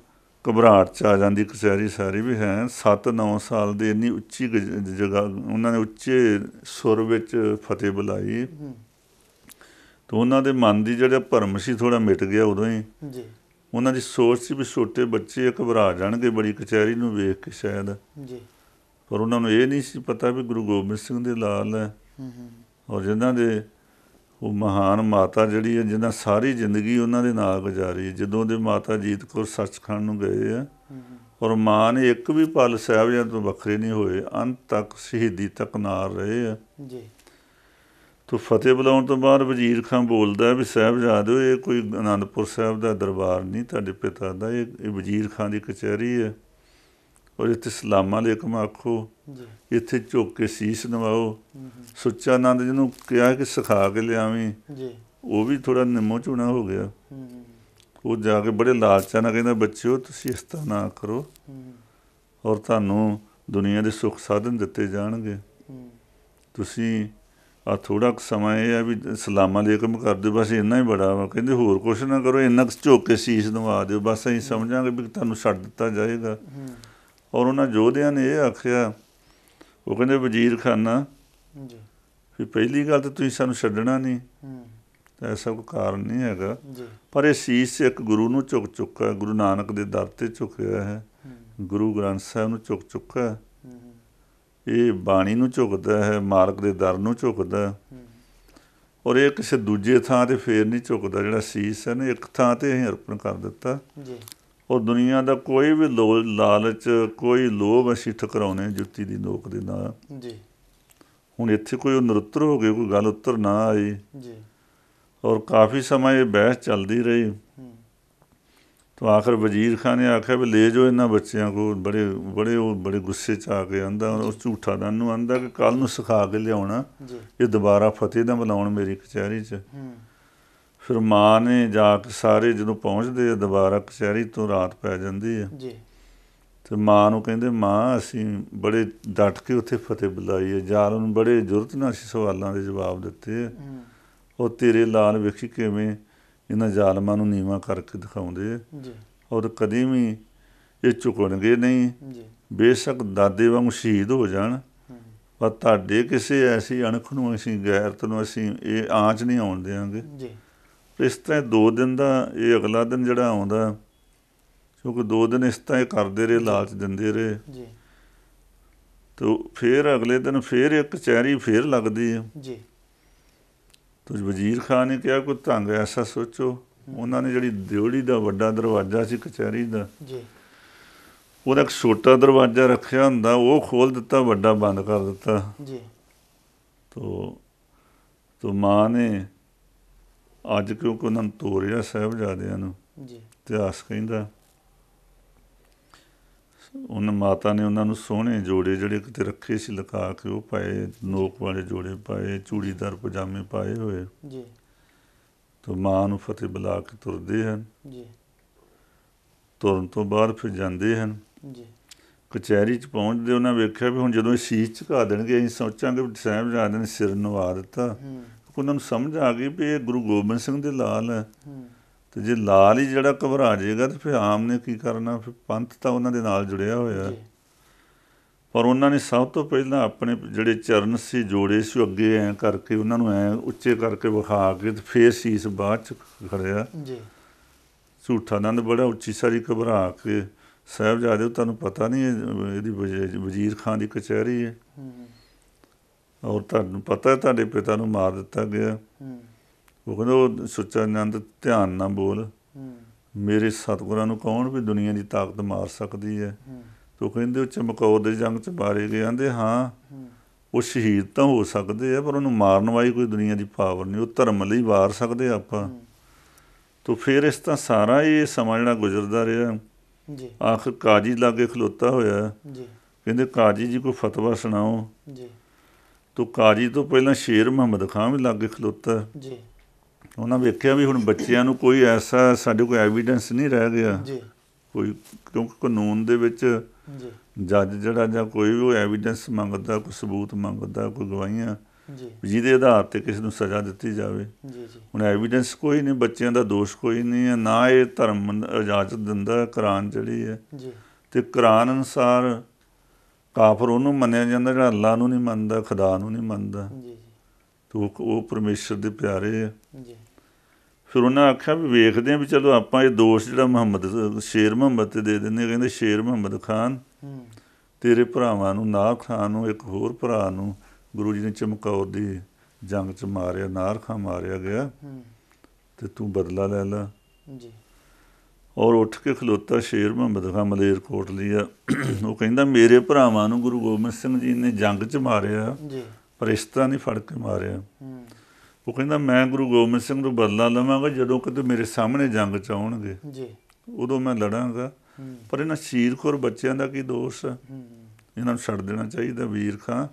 ਘਬਰਾਹਟ 'ਚ ਆ ਜਾਂਦੀ ਕਚਹਿਰੀ ਸਾਰੀ ਵੀ ਹੈ 7-9 ਸਾਲ ਦੇ ਇੰਨੀ ਉੱਚੀ ਜਗ੍ਹਾ ਉਹਨਾਂ ਨੇ ਉੱਚੇ ਸੁਰ ਵਿੱਚ ਫਤਿਹ ਬੁਲਾਈ ਤਾਂ ਉਹਨਾਂ ਦੇ ਮਨ ਦੀ ਜਿਹੜਾ ਭਰਮ ਸੀ ਥੋੜ੍ਹਾ ਮਿਟ ਗਿਆ ਉਦੋਂ ਹੀ। ਉਹਨਾਂ ਦੀ ਸੋਚ ਸੀ ਵੀ ਛੋਟੇ ਬੱਚੇ ਘਬਰਾ ਜਾਣਗੇ ਬੜੀ ਕਚਹਿਰੀ ਨੂੰ ਵੇਖ ਕੇ ਸ਼ਾਇਦ, ਪਰ ਉਹਨਾਂ ਨੂੰ ਇਹ ਨਹੀਂ ਸੀ ਪਤਾ ਵੀ ਗੁਰੂ ਗੋਬਿੰਦ ਸਿੰਘ ਦੇ ਲਾਲ ਹੈ ਔਰ ਜਿਨ੍ਹਾਂ ਦੇ ਉਹ ਮਹਾਨ ਮਾਤਾ ਜਿਹੜੀ ਹੈ ਜਿਹਨਾਂ ਸਾਰੀ ਜ਼ਿੰਦਗੀ ਉਹਨਾਂ ਦੇ ਨਾਲ ਗੁਜ਼ਾਰੀ, ਜਦੋਂ ਦੇ ਮਾਤਾ ਅਜੀਤ ਕੌਰ ਸੱਚਖੰਡ ਨੂੰ ਗਏ ਆ ਔਰ ਮਾਂ ਨੇ ਇੱਕ ਵੀ ਪਲ ਸਾਹਿਬਜ਼ਾਦਿਆਂ ਤੋਂ ਵੱਖਰੇ ਨਹੀਂ ਹੋਏ, ਅੰਤ ਤੱਕ ਸ਼ਹੀਦੀ ਤੱਕ ਨਾਲ ਰਹੇ ਆ। ਤੋ ਫਤਿਹ ਬੁਲਾਉਣ ਤੋਂ ਬਾਅਦ ਵਜ਼ੀਰ ਖਾਂ ਬੋਲਦਾ ਵੀ ਸਾਹਿਬਜ਼ਾਦਿਓ ਇਹ ਕੋਈ ਅਨੰਦਪੁਰ ਸਾਹਿਬ ਦਾ ਦਰਬਾਰ ਨਹੀਂ ਤੁਹਾਡੇ ਪਿਤਾ ਦਾ, ਇਹ ਵਜ਼ੀਰ ਖਾਂ ਦੀ ਕਚਹਿਰੀ ਹੈ ਔਰ ਇੱਥੇ ਸਲਾਮਾਂ ਅਲੈਕੁਮ ਆਖੋ, ਇੱਥੇ ਝੁੱਕ ਕੇ ਸੀਸ ਨਵਾਓ। ਸੁੱਚਾ ਆਨੰਦ ਜਿਹਨੂੰ ਕਿਹਾ ਕਿ ਸਿਖਾ ਕੇ ਲਿਆਵੀਂ, ਉਹ ਵੀ ਥੋੜ੍ਹਾ ਨਿੰਮੋ ਝੂਣਾ ਹੋ ਗਿਆ। ਉਹ ਜਾ ਕੇ ਬੜੇ ਲਾਲਚਾਂ ਨਾਲ ਕਹਿੰਦਾ ਬੱਚਿਓ ਤੁਸੀਂ ਇਸ ਤਰ੍ਹਾਂ ਨਾ ਕਰੋ ਔਰ ਤੁਹਾਨੂੰ ਦੁਨੀਆ ਦੇ ਸੁੱਖ ਸਾਧਨ ਦਿੱਤੇ ਜਾਣਗੇ, ਤੁਸੀਂ ਆ ਥੋੜਾ ਕੁ ਸਮਾਂ ਇਹ ਆ ਵੀ ਸਲਾਮ ਅਲੈਕੁਮ ਕਰ ਦਿਓ, ਬਸ ਇੰਨਾ ਹੀ ਬੜਾ ਵਾ। ਕਹਿੰਦੇ ਹੋਰ ਕੁਛ ਨਾ ਕਰੋ, ਇੰਨਾ ਕੁ ਝੁੱਕ ਕੇ ਸੀਸ ਨਵਾ ਦਿਓ, ਬਸ ਅਸੀਂ ਸਮਝਾਂਗੇ ਵੀ ਤੁਹਾਨੂੰ ਛੱਡ ਦਿੱਤਾ ਜਾਏਗਾ। ਔਰ ਉਹਨਾਂ ਯੋਧਿਆਂ ਨੇ ਇਹ ਆਖਿਆ, ਉਹ ਕਹਿੰਦੇ ਵਜ਼ੀਰ ਖਾਨਾ ਵੀ ਪਹਿਲੀ ਗੱਲ ਤਾਂ ਤੁਸੀਂ ਸਾਨੂੰ ਛੱਡਣਾ ਨਹੀਂ, ਐਸਾ ਕੋਈ ਕਾਰਨ ਨਹੀਂ ਹੈਗਾ, ਪਰ ਇਹ ਸੀਸ ਇੱਕ ਗੁਰੂ ਨੂੰ ਝੁਕ ਚੁੱਕਾ, ਗੁਰੂ ਨਾਨਕ ਦੇ ਦਰ 'ਤੇ ਝੁਕਿਆ ਹੈ, ਗੁਰੂ ਗ੍ਰੰਥ ਸਾਹਿਬ ਨੂੰ ਝੁਕ ਚੁੱਕਾ, ਇਹ ਬਾਣੀ ਨੂੰ ਝੁਕਦਾ ਹੈ, ਮਾਲਕ ਦੇ ਦਰ ਨੂੰ ਝੁਕਦਾ। ਔਰ ਇਹ ਕਿਸੇ ਦੂਜੇ ਥਾਂ 'ਤੇ ਫੇਰ ਨਹੀਂ ਝੁਕਦਾ। ਜਿਹੜਾ ਸੀਸ ਹੈ ਨਾ, ਇੱਕ ਥਾਂ 'ਤੇ ਅਸੀਂ ਅਰਪਣ ਕਰ ਦਿੱਤਾ। ਔਰ ਦੁਨੀਆ ਦਾ ਕੋਈ ਵੀ ਲਾਲਚ, ਕੋਈ ਲੋਭ ਅਸੀਂ ਠੁਕਰਾਉਣੇ ਜੁੱਤੀ ਦੀ ਨੋਕ ਦੇ ਨਾਲ। ਹੁਣ ਇੱਥੇ ਕੋਈ ਉਹ ਨਰੁੱਤਰ ਹੋ ਗਏ, ਕੋਈ ਗੱਲ ਉੱਤਰ ਨਾ ਆਈ। ਔਰ ਕਾਫੀ ਸਮਾਂ ਇਹ ਬਹਿਸ ਚੱਲਦੀ ਰਹੀ। ਤਾਂ ਆਖਰ ਵਜ਼ੀਰ ਖਾਨ ਨੇ ਆਖਿਆ ਵੀ ਲੈ ਜਾਓ ਇਹਨਾਂ ਬੱਚਿਆਂ ਕੋਲ। ਬੜੇ ਗੁੱਸੇ 'ਚ ਆ ਕੇ ਆਂਦਾ, ਉਸ ਝੂਠਾ ਦਨ ਨੂੰ ਆਂਦਾ ਕਿ ਕੱਲ੍ਹ ਨੂੰ ਸਿਖਾ ਕੇ ਲਿਆਉਣਾ, ਇਹ ਦੁਬਾਰਾ ਫਤਿਹ ਨਾ ਬੁਲਾਉਣ ਮੇਰੀ ਕਚਹਿਰੀ 'ਚ। ਫਿਰ ਮਾਂ ਨੇ ਜਾ ਕੇ ਸਾਰੇ ਜਦੋਂ ਪਹੁੰਚਦੇ ਆ ਦੁਬਾਰਾ ਕਚਹਿਰੀ ਤੋਂ, ਰਾਤ ਪੈ ਜਾਂਦੀ ਹੈ, ਅਤੇ ਮਾਂ ਨੂੰ ਕਹਿੰਦੇ ਮਾਂ ਅਸੀਂ ਬੜੇ ਡਟ ਕੇ ਉੱਥੇ ਫਤਿਹ ਬੁਲਾਈ ਹੈ, ਜ਼ਾਲਮ ਨੂੰ ਬੜੇ ਜ਼ੁਰਤ ਨਾਲ ਅਸੀਂ ਸਵਾਲਾਂ ਦੇ ਜਵਾਬ ਦਿੱਤੇ ਹੈ। ਉਹ ਤੇਰੇ ਲਾਲ ਵੇਖੀ ਕਿਵੇਂ ਇਹਨਾਂ ਜ਼ਾਲਮਾਂ ਨੂੰ ਨੀਵਾਂ ਕਰਕੇ ਦਿਖਾਉਂਦੇ ਆ। ਔਰ ਕਦੀ ਵੀ ਇਹ ਝੁਕਣਗੇ ਨਹੀਂ, ਬੇਸ਼ੱਕ ਦਾਦੇ ਵਾਂਗੂ ਸ਼ਹੀਦ ਹੋ ਜਾਣ, ਪਰ ਤੁਹਾਡੇ ਕਿਸੇ ਐਸੀ ਅਣਖ ਨੂੰ ਅਸੀਂ, ਗੈਰਤ ਨੂੰ ਅਸੀਂ ਇਹ ਆਂਚ ਨਹੀਂ ਆਉਣ ਦਿਆਂਗੇ। ਇਸ ਤਰ੍ਹਾਂ 2 ਦਿਨ ਦਾ ਇਹ ਅਗਲਾ ਦਿਨ ਜਿਹੜਾ ਆਉਂਦਾ, ਕਿਉਂਕਿ 2 ਦਿਨ ਇਸ ਤਰ੍ਹਾਂ ਇਹ ਕਰਦੇ ਰਹੇ, ਲਾਲਚ ਦਿੰਦੇ ਰਹੇ। ਅਤੇ ਫਿਰ ਅਗਲੇ ਦਿਨ ਫਿਰ ਇੱਕ ਕਚਹਿਰੀ ਫਿਰ ਲੱਗਦੀ ਹੈ। ਤਾਂ ਵਜ਼ੀਰ ਖਾਨ ਨੇ ਕਿਹਾ ਕੋਈ ਢੰਗ ਐਸਾ ਸੋਚੋ। ਉਹਨਾਂ ਨੇ ਜਿਹੜੀ ਦਿਓੜੀ ਦਾ ਵੱਡਾ ਦਰਵਾਜ਼ਾ ਸੀ ਕਚਹਿਰੀ ਦਾ, ਉਹਦਾ ਇੱਕ ਛੋਟਾ ਦਰਵਾਜ਼ਾ ਰੱਖਿਆ ਹੁੰਦਾ, ਉਹ ਖੋਲ੍ਹ ਦਿੱਤਾ, ਵੱਡਾ ਬੰਦ ਕਰ ਦਿੱਤਾ। ਤੋ ਮਾਂ ਨੇ ਅੱਜ ਕਿਉਂਕਿ ਉਹਨਾਂ ਨੂੰ ਤੋਰਿਆ ਸਾਹਿਬਜ਼ਾਦਿਆਂ ਨੂੰ, ਇਤਿਹਾਸ ਕਹਿੰਦਾ, ਉਹਨਾਂ ਮਾਤਾ ਨੇ ਉਹਨਾਂ ਨੂੰ ਸੋਹਣੇ ਜੋੜੇ ਜਿਹੜੇ ਕਿਤੇ ਰੱਖੇ ਸੀ ਲੁਕਾ ਕੇ, ਉਹ ਪਾਏ, ਨੋਕ ਵਾਲੇ ਜੋੜੇ ਪਾਏ, ਚੂੜੀਦਾਰ ਪਜਾਮੇ ਪਾਏ ਹੋਏ। ਤਾਂ ਮਾਂ ਨੂੰ ਫਤਿਹ ਬੁਲਾ ਕੇ ਤੁਰਦੇ ਹਨ। ਤੁਰਨ ਤੋਂ ਬਾਅਦ ਫਿਰ ਜਾਂਦੇ ਹਨ ਕਚਹਿਰੀ 'ਚ। ਪਹੁੰਚਦੇ ਉਹਨਾਂ ਵੇਖਿਆ ਵੀ ਹੁਣ ਜਦੋਂ ਇਹ ਸੀਸ ਝੁਕਾ ਦੇਣਗੇ, ਅਸੀਂ ਸੋਚਾਂਗੇ ਵੀ ਸਾਹਿਬਜ਼ਾਦਿਆਂ ਨੇ ਸਿਰ ਨਵਾ ਦਿੱਤਾ। ਉਹਨਾਂ ਨੂੰ ਸਮਝ ਆ ਗਈ ਵੀ ਇਹ ਗੁਰੂ ਗੋਬਿੰਦ ਸਿੰਘ ਦੇ ਲਾਲ ਹੈ, ਅਤੇ ਜੇ ਲਾਲ ਹੀ ਜਿਹੜਾ ਘਬਰਾ ਜਾਏਗਾ ਤਾਂ ਫਿਰ ਆਮ ਨੇ ਕੀ ਕਰਨਾ, ਫਿਰ ਪੰਥ ਤਾਂ ਉਹਨਾਂ ਦੇ ਨਾਲ ਜੁੜਿਆ ਹੋਇਆ। ਪਰ ਉਹਨਾਂ ਨੇ ਸਭ ਤੋਂ ਪਹਿਲਾਂ ਆਪਣੇ ਜਿਹੜੇ ਚਰਨ ਸੀ, ਜੋੜੇ ਸੀ, ਉਹ ਅੱਗੇ ਐਂ ਕਰਕੇ ਉਹਨਾਂ ਨੂੰ ਐਂ ਉੱਚੇ ਕਰਕੇ ਵਿਖਾ ਕੇ, ਅਤੇ ਫਿਰ ਸੀਸ ਬਾਅਦ 'ਚ ਖੜਿਆ। ਝੂਠਾ ਨੰਦ ਬੜਾ ਉੱਚੀ ਸਾਰੀ ਘਬਰਾ ਕੇ, ਸਾਹਿਬਜ਼ਾਦੇ ਤੁਹਾਨੂੰ ਪਤਾ ਨਹੀਂ ਇਹਦੀ ਵਜ਼ੀਰ ਖਾਨ ਦੀ ਕਚਹਿਰੀ ਹੈ, ਔਰ ਤੁਹਾਨੂੰ ਪਤਾ ਤੁਹਾਡੇ ਪਿਤਾ ਨੂੰ ਮਾਰ ਦਿੱਤਾ ਗਿਆ। ਉਹ ਕਹਿੰਦਾ ਉਹ ਸੁੱਚਾ ਨੰਦ ਧਿਆਨ ਨਾਲ ਬੋਲ, ਮੇਰੇ ਸਤਿਗੁਰਾਂ ਨੂੰ ਕੌਣ ਵੀ ਦੁਨੀਆ ਦੀ ਤਾਕਤ ਮਾਰ ਸਕਦੀ ਹੈ। ਅਤੇ ਉਹ ਕਹਿੰਦੇ ਉਹ ਚਮਕੌਰ ਦੀ ਜੰਗ 'ਚ ਮਾਰੇ ਗਏ। ਕਹਿੰਦੇ ਹਾਂ ਉਹ ਸ਼ਹੀਦ ਤਾਂ ਹੋ ਸਕਦੇ ਆ, ਪਰ ਉਹਨੂੰ ਮਾਰਨ ਵਾਲੀ ਕੋਈ ਦੁਨੀਆ ਦੀ ਪਾਵਰ ਨਹੀਂ, ਉਹ ਧਰਮ ਲਈ ਵਾਰ ਸਕਦੇ ਆਪਾਂ। ਤਾਂ ਫਿਰ ਇਸ ਤਰ੍ਹਾਂ ਸਾਰਾ ਇਹ ਸਮਾਂ ਜਿਹੜਾ ਗੁਜ਼ਰਦਾ ਰਿਹਾ, ਆਖਿਰ ਕਾਜੀ ਲਾਗੇ ਖਲੋਤਾ ਹੋਇਆ। ਕਹਿੰਦੇ ਕਾਜੀ ਜੀ ਕੋਈ ਫਤਵਾ ਸੁਣਾਓ। ਤਾਂ ਕਾਜੀ ਤੋਂ ਪਹਿਲਾਂ ਸ਼ੇਰ ਮੁਹੰਮਦ ਖਾਂ ਵੀ ਲਾਗੇ ਖਲੋਤਾ। ਉਹਨਾਂ ਵੇਖਿਆ ਵੀ ਹੁਣ ਬੱਚਿਆਂ ਨੂੰ ਕੋਈ ਐਸਾ ਸਾਡੇ ਕੋਲ ਐਵੀਡੈਂਸ ਨਹੀਂ ਰਹਿ ਗਿਆ ਕੋਈ, ਕਿਉਂਕਿ ਕਾਨੂੰਨ ਦੇ ਵਿੱਚ ਜੱਜ ਜਿਹੜਾ ਜਾਂ ਕੋਈ ਵੀ ਉਹ ਐਵੀਡੈਂਸ ਮੰਗਦਾ, ਕੋਈ ਸਬੂਤ ਮੰਗਦਾ, ਕੋਈ ਗਵਾਹੀਆਂ, ਜਿਹਦੇ ਆਧਾਰ 'ਤੇ ਕਿਸੇ ਨੂੰ ਸਜ਼ਾ ਦਿੱਤੀ ਜਾਵੇ। ਹੁਣ ਐਵੀਡੈਂਸ ਕੋਈ ਨਹੀਂ, ਬੱਚਿਆਂ ਦਾ ਦੋਸ਼ ਕੋਈ ਨਹੀਂ ਹੈ, ਨਾ ਇਹ ਧਰਮ ਇਜਾਜ਼ਤ ਦਿੰਦਾ ਕੁਰਾਨ ਜਿਹੜੀ ਹੈ। ਅਤੇ ਕੁਰਾਨ ਅਨੁਸਾਰ ਕਾਫਰ ਉਹਨੂੰ ਮੰਨਿਆ ਜਾਂਦਾ ਜਿਹੜਾ ਅੱਲਾ ਨੂੰ ਨਹੀਂ ਮੰਨਦਾ, ਖੁਦਾ ਨੂੰ ਨਹੀਂ ਮੰਨਦਾ, ਅਤੇ ਉਹ ਪਰਮੇਸ਼ਰ ਦੇ ਪਿਆਰੇ ਆ। ਫਿਰ ਉਹਨਾਂ ਆਖਿਆ ਵੀ ਵੇਖਦੇ ਹਾਂ ਵੀ ਚਲੋ ਆਪਾਂ ਇਹ ਦੋਸ਼ ਜਿਹੜਾ ਸ਼ੇਰ ਮੁਹੰਮਦ 'ਤੇ ਦੇ ਦਿੰਦੇ। ਕਹਿੰਦੇ ਸ਼ੇਰ ਮੁਹੰਮਦ ਖਾਨ ਤੇਰੇ ਭਰਾਵਾਂ ਨੂੰ, ਨਾਰ ਖਾਨ ਨੂੰ, ਇੱਕ ਹੋਰ ਭਰਾ ਨੂੰ ਗੁਰੂ ਜੀ ਨੇ ਚਮਕੌਰ ਦੀ ਜੰਗ 'ਚ ਮਾਰਿਆ, ਨਾਰ ਖਾਂ ਮਾਰਿਆ ਗਿਆ, ਅਤੇ ਤੂੰ ਬਦਲਾ ਲੈ ਲਾ। ਔਰ ਉੱਠ ਕੇ ਖਲੋਤਾ ਸ਼ੇਰ ਮੁਹੰਮਦ ਖਾਂ ਮਲੇਰਕੋਟਲੀ ਆ। ਉਹ ਕਹਿੰਦਾ ਮੇਰੇ ਭਰਾਵਾਂ ਨੂੰ ਗੁਰੂ ਗੋਬਿੰਦ ਸਿੰਘ ਜੀ ਨੇ ਜੰਗ 'ਚ ਮਾਰਿਆ, ਪਰ ਇਸ ਤਰ੍ਹਾਂ ਨਹੀਂ ਫੜ ਕੇ ਮਾਰਿਆ। ਉਹ ਕਹਿੰਦਾ ਮੈਂ ਗੁਰੂ ਗੋਬਿੰਦ ਸਿੰਘ ਨੂੰ ਬਦਲਾ ਲਵਾਂਗਾ ਜਦੋਂ ਕਿਤੇ ਮੇਰੇ ਸਾਹਮਣੇ ਜੰਗ 'ਚ ਆਉਣਗੇ, ਉਦੋਂ ਮੈਂ ਲੜਾਂਗਾ। ਪਰ ਇਹਨਾਂ ਸ਼ੀਰਖੋਰ ਬੱਚਿਆਂ ਦਾ ਕੀ ਦੋਸ਼ ਆ, ਇਹਨਾਂ ਨੂੰ ਛੱਡ ਦੇਣਾ ਚਾਹੀਦਾ ਵੀਰ ਖਾਂ।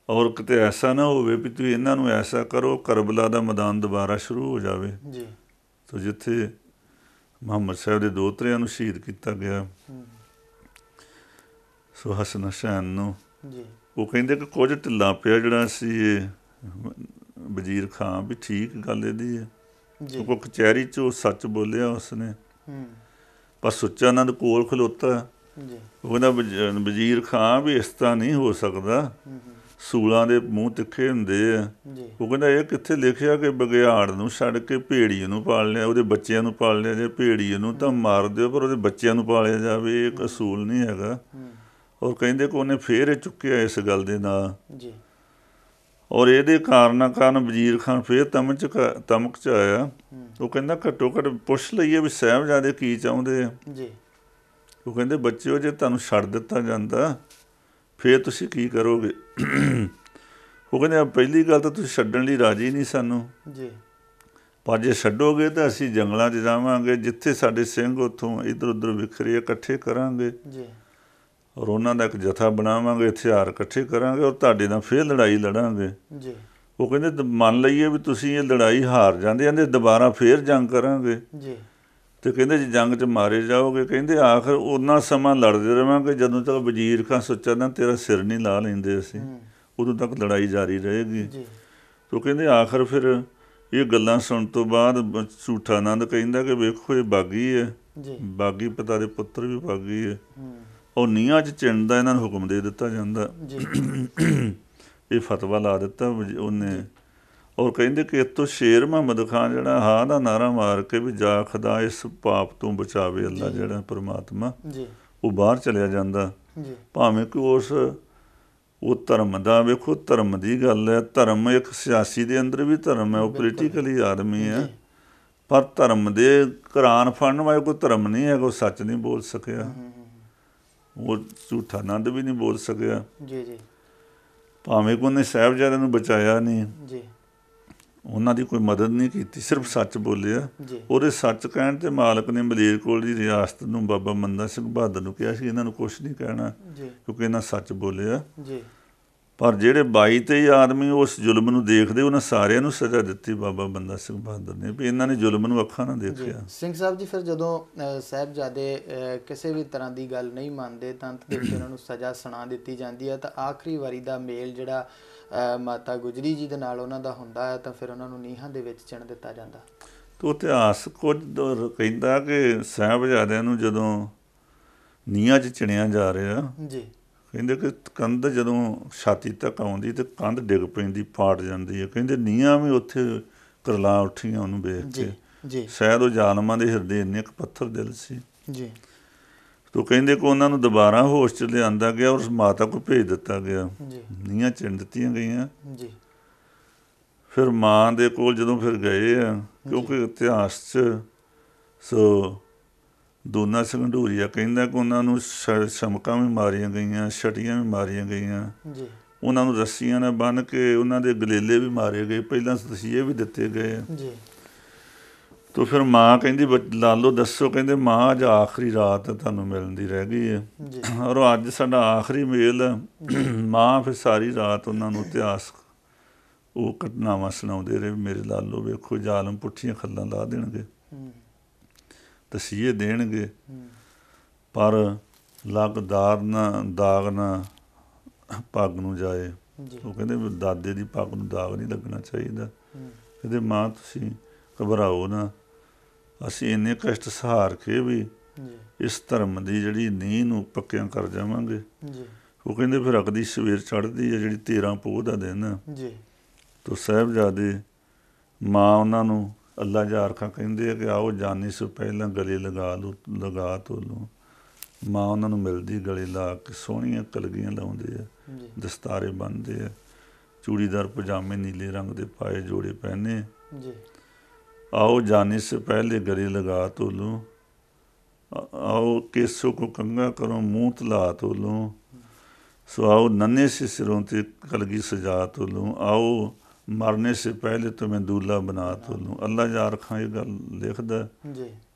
ਔਰ ਕਿਤੇ ਐਸਾ ਨਾ ਹੋਵੇ ਵੀ ਤੁਸੀਂ ਇਹਨਾਂ ਨੂੰ ਐਸਾ ਕਰੋ ਕਰਬਲਾ ਦਾ ਮੈਦਾਨ ਦੁਬਾਰਾ ਸ਼ੁਰੂ ਹੋ ਜਾਵੇ। ਤਾਂ ਜਿੱਥੇ ਮੁਹੰਮਦ ਸਾਹਿਬ ਦੇ ਦੋਹਤਰਿਆਂ ਨੂੰ ਸ਼ਹੀਦ ਕੀਤਾ ਗਿਆ, ਸੋ ਹਸਨ ਹੁਸੈਨ ਨੂੰ, ਉਹ ਕਹਿੰਦੇ ਕਿ ਕੁਝ ਢਿੱਲਾ ਪਿਆ ਜਿਹੜਾ ਸੀ ਇਹ ਵਜ਼ੀਰ ਖਾਂ ਵੀ ਠੀਕ ਗੱਲ ਇਹਦੀ ਹੈ। ਜੀ ਉਹ ਕਚਹਿਰੀ 'ਚ ਉਹ ਸੱਚ ਬੋਲਿਆ ਉਸਨੇ, ਹੂੰ ਪਰ ਸੁੱਚਾ ਨੰਦ ਕੋਲ ਖਲੋਤਾ। ਜੀ ਉਹ ਕਹਿੰਦਾ ਵਜ਼ੀਰ ਖਾਂ ਵੀ ਇਸ ਤਰ੍ਹਾਂ ਨਹੀਂ ਹੋ ਸਕਦਾ, ਹੂੰ ਸੂਲਾਂ ਦੇ ਮੂੰਹ ਤਿੱਖੇ ਹੁੰਦੇ ਆ। ਜੀ ਉਹ ਕਹਿੰਦਾ ਇਹ ਕਿੱਥੇ ਲਿਖਿਆ ਕਿ ਬਘਿਆੜ ਨੂੰ ਛੱਡ ਕੇ ਭੇੜੀਏ ਨੂੰ ਪਾਲ ਲਿਆ, ਉਹਦੇ ਬੱਚਿਆਂ ਨੂੰ ਪਾਲ ਲਿਆ। ਜੇ ਭੇੜੀਏ ਨੂੰ ਤਾਂ ਮਾਰ ਦਿਓ ਪਰ ਉਹਦੇ ਬੱਚਿਆਂ ਨੂੰ ਪਾਲਿਆ ਜਾਵੇ, ਇਹ ਇੱਕ ਅਸੂਲ ਨਹੀਂ ਹੈਗਾ। ਹੂੰ ਔਰ ਕਹਿੰਦੇ ਕਿ ਉਹਨੇ ਫੇਰ ਇਹ ਚੁੱਕਿਆ ਇਸ ਗੱਲ ਦੇ ਨਾਲ, ਜੀ ਔਰ ਇਹਦੇ ਕਾਰਨ ਵਜ਼ੀਰ ਖਾਨ ਫੇਰ ਤਮਕ 'ਚ ਆਇਆ। ਹੂੰ ਉਹ ਕਹਿੰਦਾ ਘੱਟੋ ਘੱਟ ਪੁੱਛ ਲਈਏ ਵੀ ਸਾਹਿਬਜ਼ਾਦੇ ਕੀ ਚਾਹੁੰਦੇ ਆ। ਜੀ ਉਹ ਕਹਿੰਦੇ ਬੱਚਿਓ ਜੇ ਤੁਹਾਨੂੰ ਛੱਡ ਦਿੱਤਾ ਜਾਂਦਾ ਫੇਰ ਤੁਸੀਂ ਕੀ ਕਰੋਗੇ। ਉਹ ਕਹਿੰਦੇ ਪਹਿਲੀ ਗੱਲ ਤਾਂ ਤੁਸੀਂ ਛੱਡਣ ਲਈ ਰਾਜੀ ਨਹੀਂ ਸਾਨੂੰ, ਜੀ ਪਰ ਜੇ ਛੱਡੋਗੇ ਤਾਂ ਅਸੀਂ ਜੰਗਲਾਂ 'ਚ ਜਾਵਾਂਗੇ, ਜਿੱਥੇ ਸਾਡੇ ਸਿੰਘ ਉੱਥੋਂ ਇੱਧਰ ਉੱਧਰ ਵਿਖਰੇ ਇਕੱਠੇ ਕਰਾਂਗੇ, ਜੀ ਔਰ ਉਹਨਾਂ ਦਾ ਇੱਕ ਜਥਾ ਬਣਾਵਾਂਗੇ, ਹਥਿਆਰ ਇਕੱਠੇ ਕਰਾਂਗੇ ਔਰ ਤੁਹਾਡੇ ਨਾਲ ਫੇਰ ਲੜਾਈ ਲੜਾਂਗੇ। ਜੀ ਉਹ ਕਹਿੰਦੇ ਮੰਨ ਲਈਏ ਵੀ ਤੁਸੀਂ ਇਹ ਲੜਾਈ ਹਾਰ ਜਾਂਦੇ, ਕਹਿੰਦੇ ਦੁਬਾਰਾ ਫੇਰ ਜੰਗ ਕਰਾਂਗੇ। ਜੀ ਤੇ ਕਹਿੰਦੇ ਜੇ ਜੰਗ 'ਚ ਮਾਰੇ ਜਾਓਗੇ, ਕਹਿੰਦੇ ਆਖਰ ਉਹਨਾਂ ਸਮਾਂ ਲੜਦੇ ਰਹਾਂਗੇ ਜਦੋਂ ਤੱਕ ਵਜ਼ੀਰ ਖਾਂ ਸੁੱਚਾ ਨਾ ਤੇਰਾ ਸਿਰ ਨਹੀਂ ਲਾ ਲੈਂਦੇ ਅਸੀਂ, ਉਦੋਂ ਤੱਕ ਲੜਾਈ ਜਾਰੀ ਰਹੇਗੀ। ਜੀ ਤੋ ਕਹਿੰਦੇ ਆਖਰ ਫਿਰ ਇਹ ਗੱਲਾਂ ਸੁਣਨ ਤੋਂ ਬਾਅਦ ਝੂਠਾ ਆਨੰਦ ਕਹਿੰਦਾ ਕਿ ਵੇਖੋ ਇਹ ਬਾਗੀ ਹੈ, ਜੀ ਬਾਗੀ ਪਿਤਾ ਦੇ ਪੁੱਤਰ ਵੀ ਬਾਗੀ ਹੈ। ਹੂੰ ਉਹ ਨੀਹਾਂ 'ਚ ਚਿਣਦਾ ਇਹਨਾਂ ਨੂੰ ਹੁਕਮ ਦੇ ਦਿੱਤਾ ਜਾਂਦਾ। ਜੀ ਇਹ ਫਤਵਾ ਲਾ ਦਿੱਤਾ ਉਹਨੇ। ਔਰ ਕਹਿੰਦੇ ਕਿ ਇੱਥੋਂ ਸ਼ੇਰ ਮੁਹੰਮਦ ਖਾਨ ਜਿਹੜਾ ਹਾਂ ਦਾ ਨਾਰਾ ਮਾਰ ਕੇ ਵੀ ਜਾ ਖੁਦਾ ਇਸ ਪਾਪ ਤੋਂ ਬਚਾਵੇ ਅੱਲਾ, ਜਿਹੜਾ ਪਰਮਾਤਮਾ, ਜੀ ਉਹ ਬਾਹਰ ਚਲਿਆ ਜਾਂਦਾ। ਜੀ ਭਾਵੇਂ ਕਿ ਉਹ ਧਰਮ ਦਾ, ਵੇਖੋ ਧਰਮ ਦੀ ਗੱਲ ਹੈ, ਧਰਮ ਇੱਕ ਸਿਆਸੀ ਦੇ ਅੰਦਰ ਵੀ ਧਰਮ ਹੈ, ਉਹ ਪੋਲੀਟੀਕਲੀ ਆਦਮੀ ਹੈ, ਪਰ ਧਰਮ ਦੇ ਕੁਰਾਨ ਫੜਨ ਵਾਲੇ ਕੋਈ ਧਰਮ ਨਹੀਂ ਹੈਗਾ। ਉਹ ਸੱਚ ਨਹੀਂ ਬੋਲ ਸਕਿਆ, ਉਹ ਝੂਠਾ ਆਨੰਦ ਵੀ ਨਹੀਂ ਬੋਲ ਸਕਿਆ। ਜੀ ਜੀ ਭਾਵੇਂ ਕਿ ਉਹਨੇ ਸਾਹਿਬਜ਼ਾਦਿਆਂ ਨੂੰ ਬਚਾਇਆ ਨਹੀਂ, ਜੀ ਉਹਨਾਂ ਦੀ ਕੋਈ ਮਦਦ ਨਹੀਂ ਕੀਤੀ, ਸਿਰਫ ਸੱਚ ਬੋਲਿਆ। ਜੀ ਉਹਦੇ ਸੱਚ ਕਹਿਣ ਤੇ ਮਾਲਕ ਨੇ ਮਲੇਰਕੋਟ ਦੀ ਰਿਆਸਤ ਨੂੰ ਬਾਬਾ ਬੰਦਾ ਸਿੰਘ ਬਹਾਦਰ ਨੂੰ ਕਿਹਾ ਸੀ ਇਹਨਾਂ ਨੂੰ ਕੁਛ ਨਹੀਂ ਕਹਿਣਾ, ਜੀ ਕਿਉਂਕਿ ਇਹਨਾਂ ਸੱਚ ਬੋਲਿਆ। ਜੀ ਪਰ ਜਿਹੜੇ 22-23 ਆਦਮੀ ਉਸ ਜ਼ੁਲਮ ਨੂੰ ਦੇਖਦੇ, ਉਹਨਾਂ ਸਾਰਿਆਂ ਨੂੰ ਸਜ਼ਾ ਦਿੱਤੀ ਬਾਬਾ ਬੰਦਾ ਸਿੰਘ ਬਹਾਦਰ ਨੇ, ਵੀ ਇਹਨਾਂ ਨੇ ਜ਼ੁਲਮ ਨੂੰ ਅੱਖਾਂ ਨਾਲ ਦੇਖਿਆ। ਸਿੰਘ ਸਾਹਿਬ ਜੀ, ਫਿਰ ਜਦੋਂ ਸਾਹਿਬਜ਼ਾਦੇ ਕਿਸੇ ਵੀ ਤਰ੍ਹਾਂ ਦੀ ਗੱਲ ਨਹੀਂ ਮੰਨਦੇ ਤਾਂ ਅੰਤ ਦੇ ਵਿੱਚ ਉਹਨਾਂ ਨੂੰ ਸਜ਼ਾ ਸੁਣਾ ਦਿੱਤੀ ਜਾਂਦੀ ਹੈ, ਤਾਂ ਆਖਰੀ ਵਾਰੀ ਦਾ ਮੇਲ ਜਿਹੜਾ ਮਾਤਾ ਗੁਜਰੀ ਜੀ ਦੇ ਨਾਲ ਉਹਨਾਂ ਦਾ ਹੁੰਦਾ ਹੈ, ਤਾਂ ਫਿਰ ਉਹਨਾਂ ਨੂੰ ਨੀਹਾਂ ਦੇ ਵਿੱਚ ਚਿਣ ਦਿੱਤਾ ਜਾਂਦਾ। ਤੋ ਇਤਿਹਾਸ ਕੁਝ ਕਹਿੰਦਾ ਕਿ ਸਾਹਿਬਜ਼ਾਦਿਆਂ ਨੂੰ ਜਦੋਂ ਨੀਹਾਂ 'ਚ ਚਿਣਿਆ ਜਾ ਰਿਹਾ, ਜੀ ਕਹਿੰਦੇ ਕਿ ਕੰਧ ਜਦੋਂ ਛਾਤੀ ਤੱਕ ਆਉਂਦੀ ਤੇ ਕੰਧ ਡਿੱਗ ਪੈਂਦੀ, ਪਾਟ ਜਾਂਦੀ ਹੈ। ਕਹਿੰਦੇ ਨੀਹਾਂ ਵੀ ਉੱਥੇ ਕਰਲਾ ਉੱਠੀਆਂ ਉਹਨੂੰ ਵੇਖ ਕੇ। ਜੀ ਸ਼ਾਇਦ ਉਹ ਜ਼ਾਲਮਾਂ ਦੇ ਹਿਰਦੇ ਇੰਨੇ ਕੁ ਪੱਥਰ ਦਿਲ ਸੀ। ਜੀ ਤੋ ਕਹਿੰਦੇ ਕਿ ਉਹਨਾਂ ਨੂੰ ਦੁਬਾਰਾ ਹੋਸ਼ 'ਚ ਲਿਆਂਦਾ ਗਿਆ ਔਰ ਮਾਤਾ ਕੋਲ ਭੇਜ ਦਿੱਤਾ ਗਿਆ, ਜੀ ਨੀਹਾਂ ਚਿਣ ਦਿੱਤੀਆਂ ਗਈਆਂ। ਜੀ ਫਿਰ ਮਾਂ ਦੇ ਕੋਲ ਜਦੋਂ ਫਿਰ ਗਏ ਆ, ਕਿਉਂਕਿ ਇਤਿਹਾਸ 'ਚ ਦੋਨਾ ਸਿੰਘ ਢੂਰੀਆ ਕਹਿੰਦਾ ਕਿ ਉਹਨਾਂ ਨੂੰ ਸ਼ਮਕਾਂ ਵੀ ਮਾਰੀਆਂ ਗਈਆਂ, ਛਟੀਆਂ ਵੀ ਮਾਰੀਆਂ ਗਈਆਂ, ਜੀ ਉਹਨਾਂ ਨੂੰ ਰੱਸੀਆਂ ਨਾਲ ਬੰਨ੍ਹ ਕੇ ਉਹਨਾਂ ਦੇ ਗਲੇਲੇ ਵੀ ਮਾਰੇ ਗਏ, ਪਹਿਲਾਂ ਤਸੀਹੇ ਵੀ ਦਿੱਤੇ ਗਏ। ਜੀ ਤੋ ਫਿਰ ਮਾਂ ਕਹਿੰਦੀ ਲਾਲੋ ਦੱਸੋ, ਕਹਿੰਦੇ ਮਾਂ ਅੱਜ ਆਖਰੀ ਰਾਤ ਤੁਹਾਨੂੰ ਮਿਲਣ ਦੀ ਰਹਿ ਗਈ ਹੈ, ਜੀ ਔਰ ਅੱਜ ਸਾਡਾ ਆਖਰੀ ਮੇਲ ਹੈ। ਮਾਂ ਫਿਰ ਸਾਰੀ ਰਾਤ ਉਹਨਾਂ ਨੂੰ ਇਤਿਹਾਸ ਉਹ ਘਟਨਾਵਾਂ ਸੁਣਾਉਂਦੇ ਰਹੇ, ਮੇਰੇ ਲਾਲੋ ਵੇਖੋ ਜ਼ਾਲਮ ਪੁੱਠੀਆਂ ਖੱਲਾਂ ਲਾ ਦੇਣਗੇ, ਤਸੀਹੇ ਦੇਣਗੇ, ਪਰ ਲਗਦਾਰ ਨਾ ਦਾਗ ਨਾ ਪੱਗ ਨੂੰ ਜਾਏ। ਉਹ ਕਹਿੰਦੇ ਵੀ ਦਾਦੇ ਦੀ ਪੱਗ ਨੂੰ ਦਾਗ ਨਹੀਂ ਲੱਗਣਾ ਚਾਹੀਦਾ। ਕਹਿੰਦੇ ਮਾਂ ਤੁਸੀਂ ਘਬਰਾਓ ਨਾ, ਅਸੀਂ ਇੰਨੇ ਕਸ਼ਟ ਸਹਾਰ ਕੇ ਵੀ ਇਸ ਧਰਮ ਦੀ ਜਿਹੜੀ ਨੀਂਹ ਨੂੰ ਪੱਕਿਆਂ ਕਰ ਜਾਵਾਂਗੇ। ਉਹ ਕਹਿੰਦੇ ਫਿਰ ਅਗਲੀ ਸਵੇਰ ਚੜ੍ਹਦੀ ਹੈ ਜਿਹੜੀ 13 ਪੋਹ ਦਾ ਦਿਨ, ਤੋ ਸਾਹਿਬਜ਼ਾਦੇ ਮਾਂ ਉਹਨਾਂ ਨੂੰ ਅੱਲਾ ਜਾਰਖਾਂ ਕਹਿੰਦੇ ਆ ਕਿ ਆਓ ਜਾਣੇ ਤੋਂ ਪਹਿਲਾਂ ਗਲੇ ਲਗਾ ਧੋ ਲਓ। ਮਾਂ ਉਹਨਾਂ ਨੂੰ ਮਿਲਦੀ, ਗਲੇ ਲਾ ਕੇ ਸੋਹਣੀਆਂ ਕਲਗੀਆਂ ਲਾਉਂਦੇ ਆ, ਦਸਤਾਰੇ ਬੰਨ੍ਹਦੇ ਆ, ਚੂੜੀਦਾਰ ਪਜਾਮੇ ਨੀਲੇ ਰੰਗ ਦੇ ਪਾਏ ਜੋੜੇ ਪਹਿਨੇ। आओ जाने से पहले गले लगा तो लूँ, आओ केसों को कंघा करो मुँह तला तो लूँ, सो आओ नन्हे से सिरों ते कलगी सजा तो लूँ, आओ मरने से पहले तो मैं दूल्हा बना तो लूँ। अल्लाह जारखां ये गल लिखदा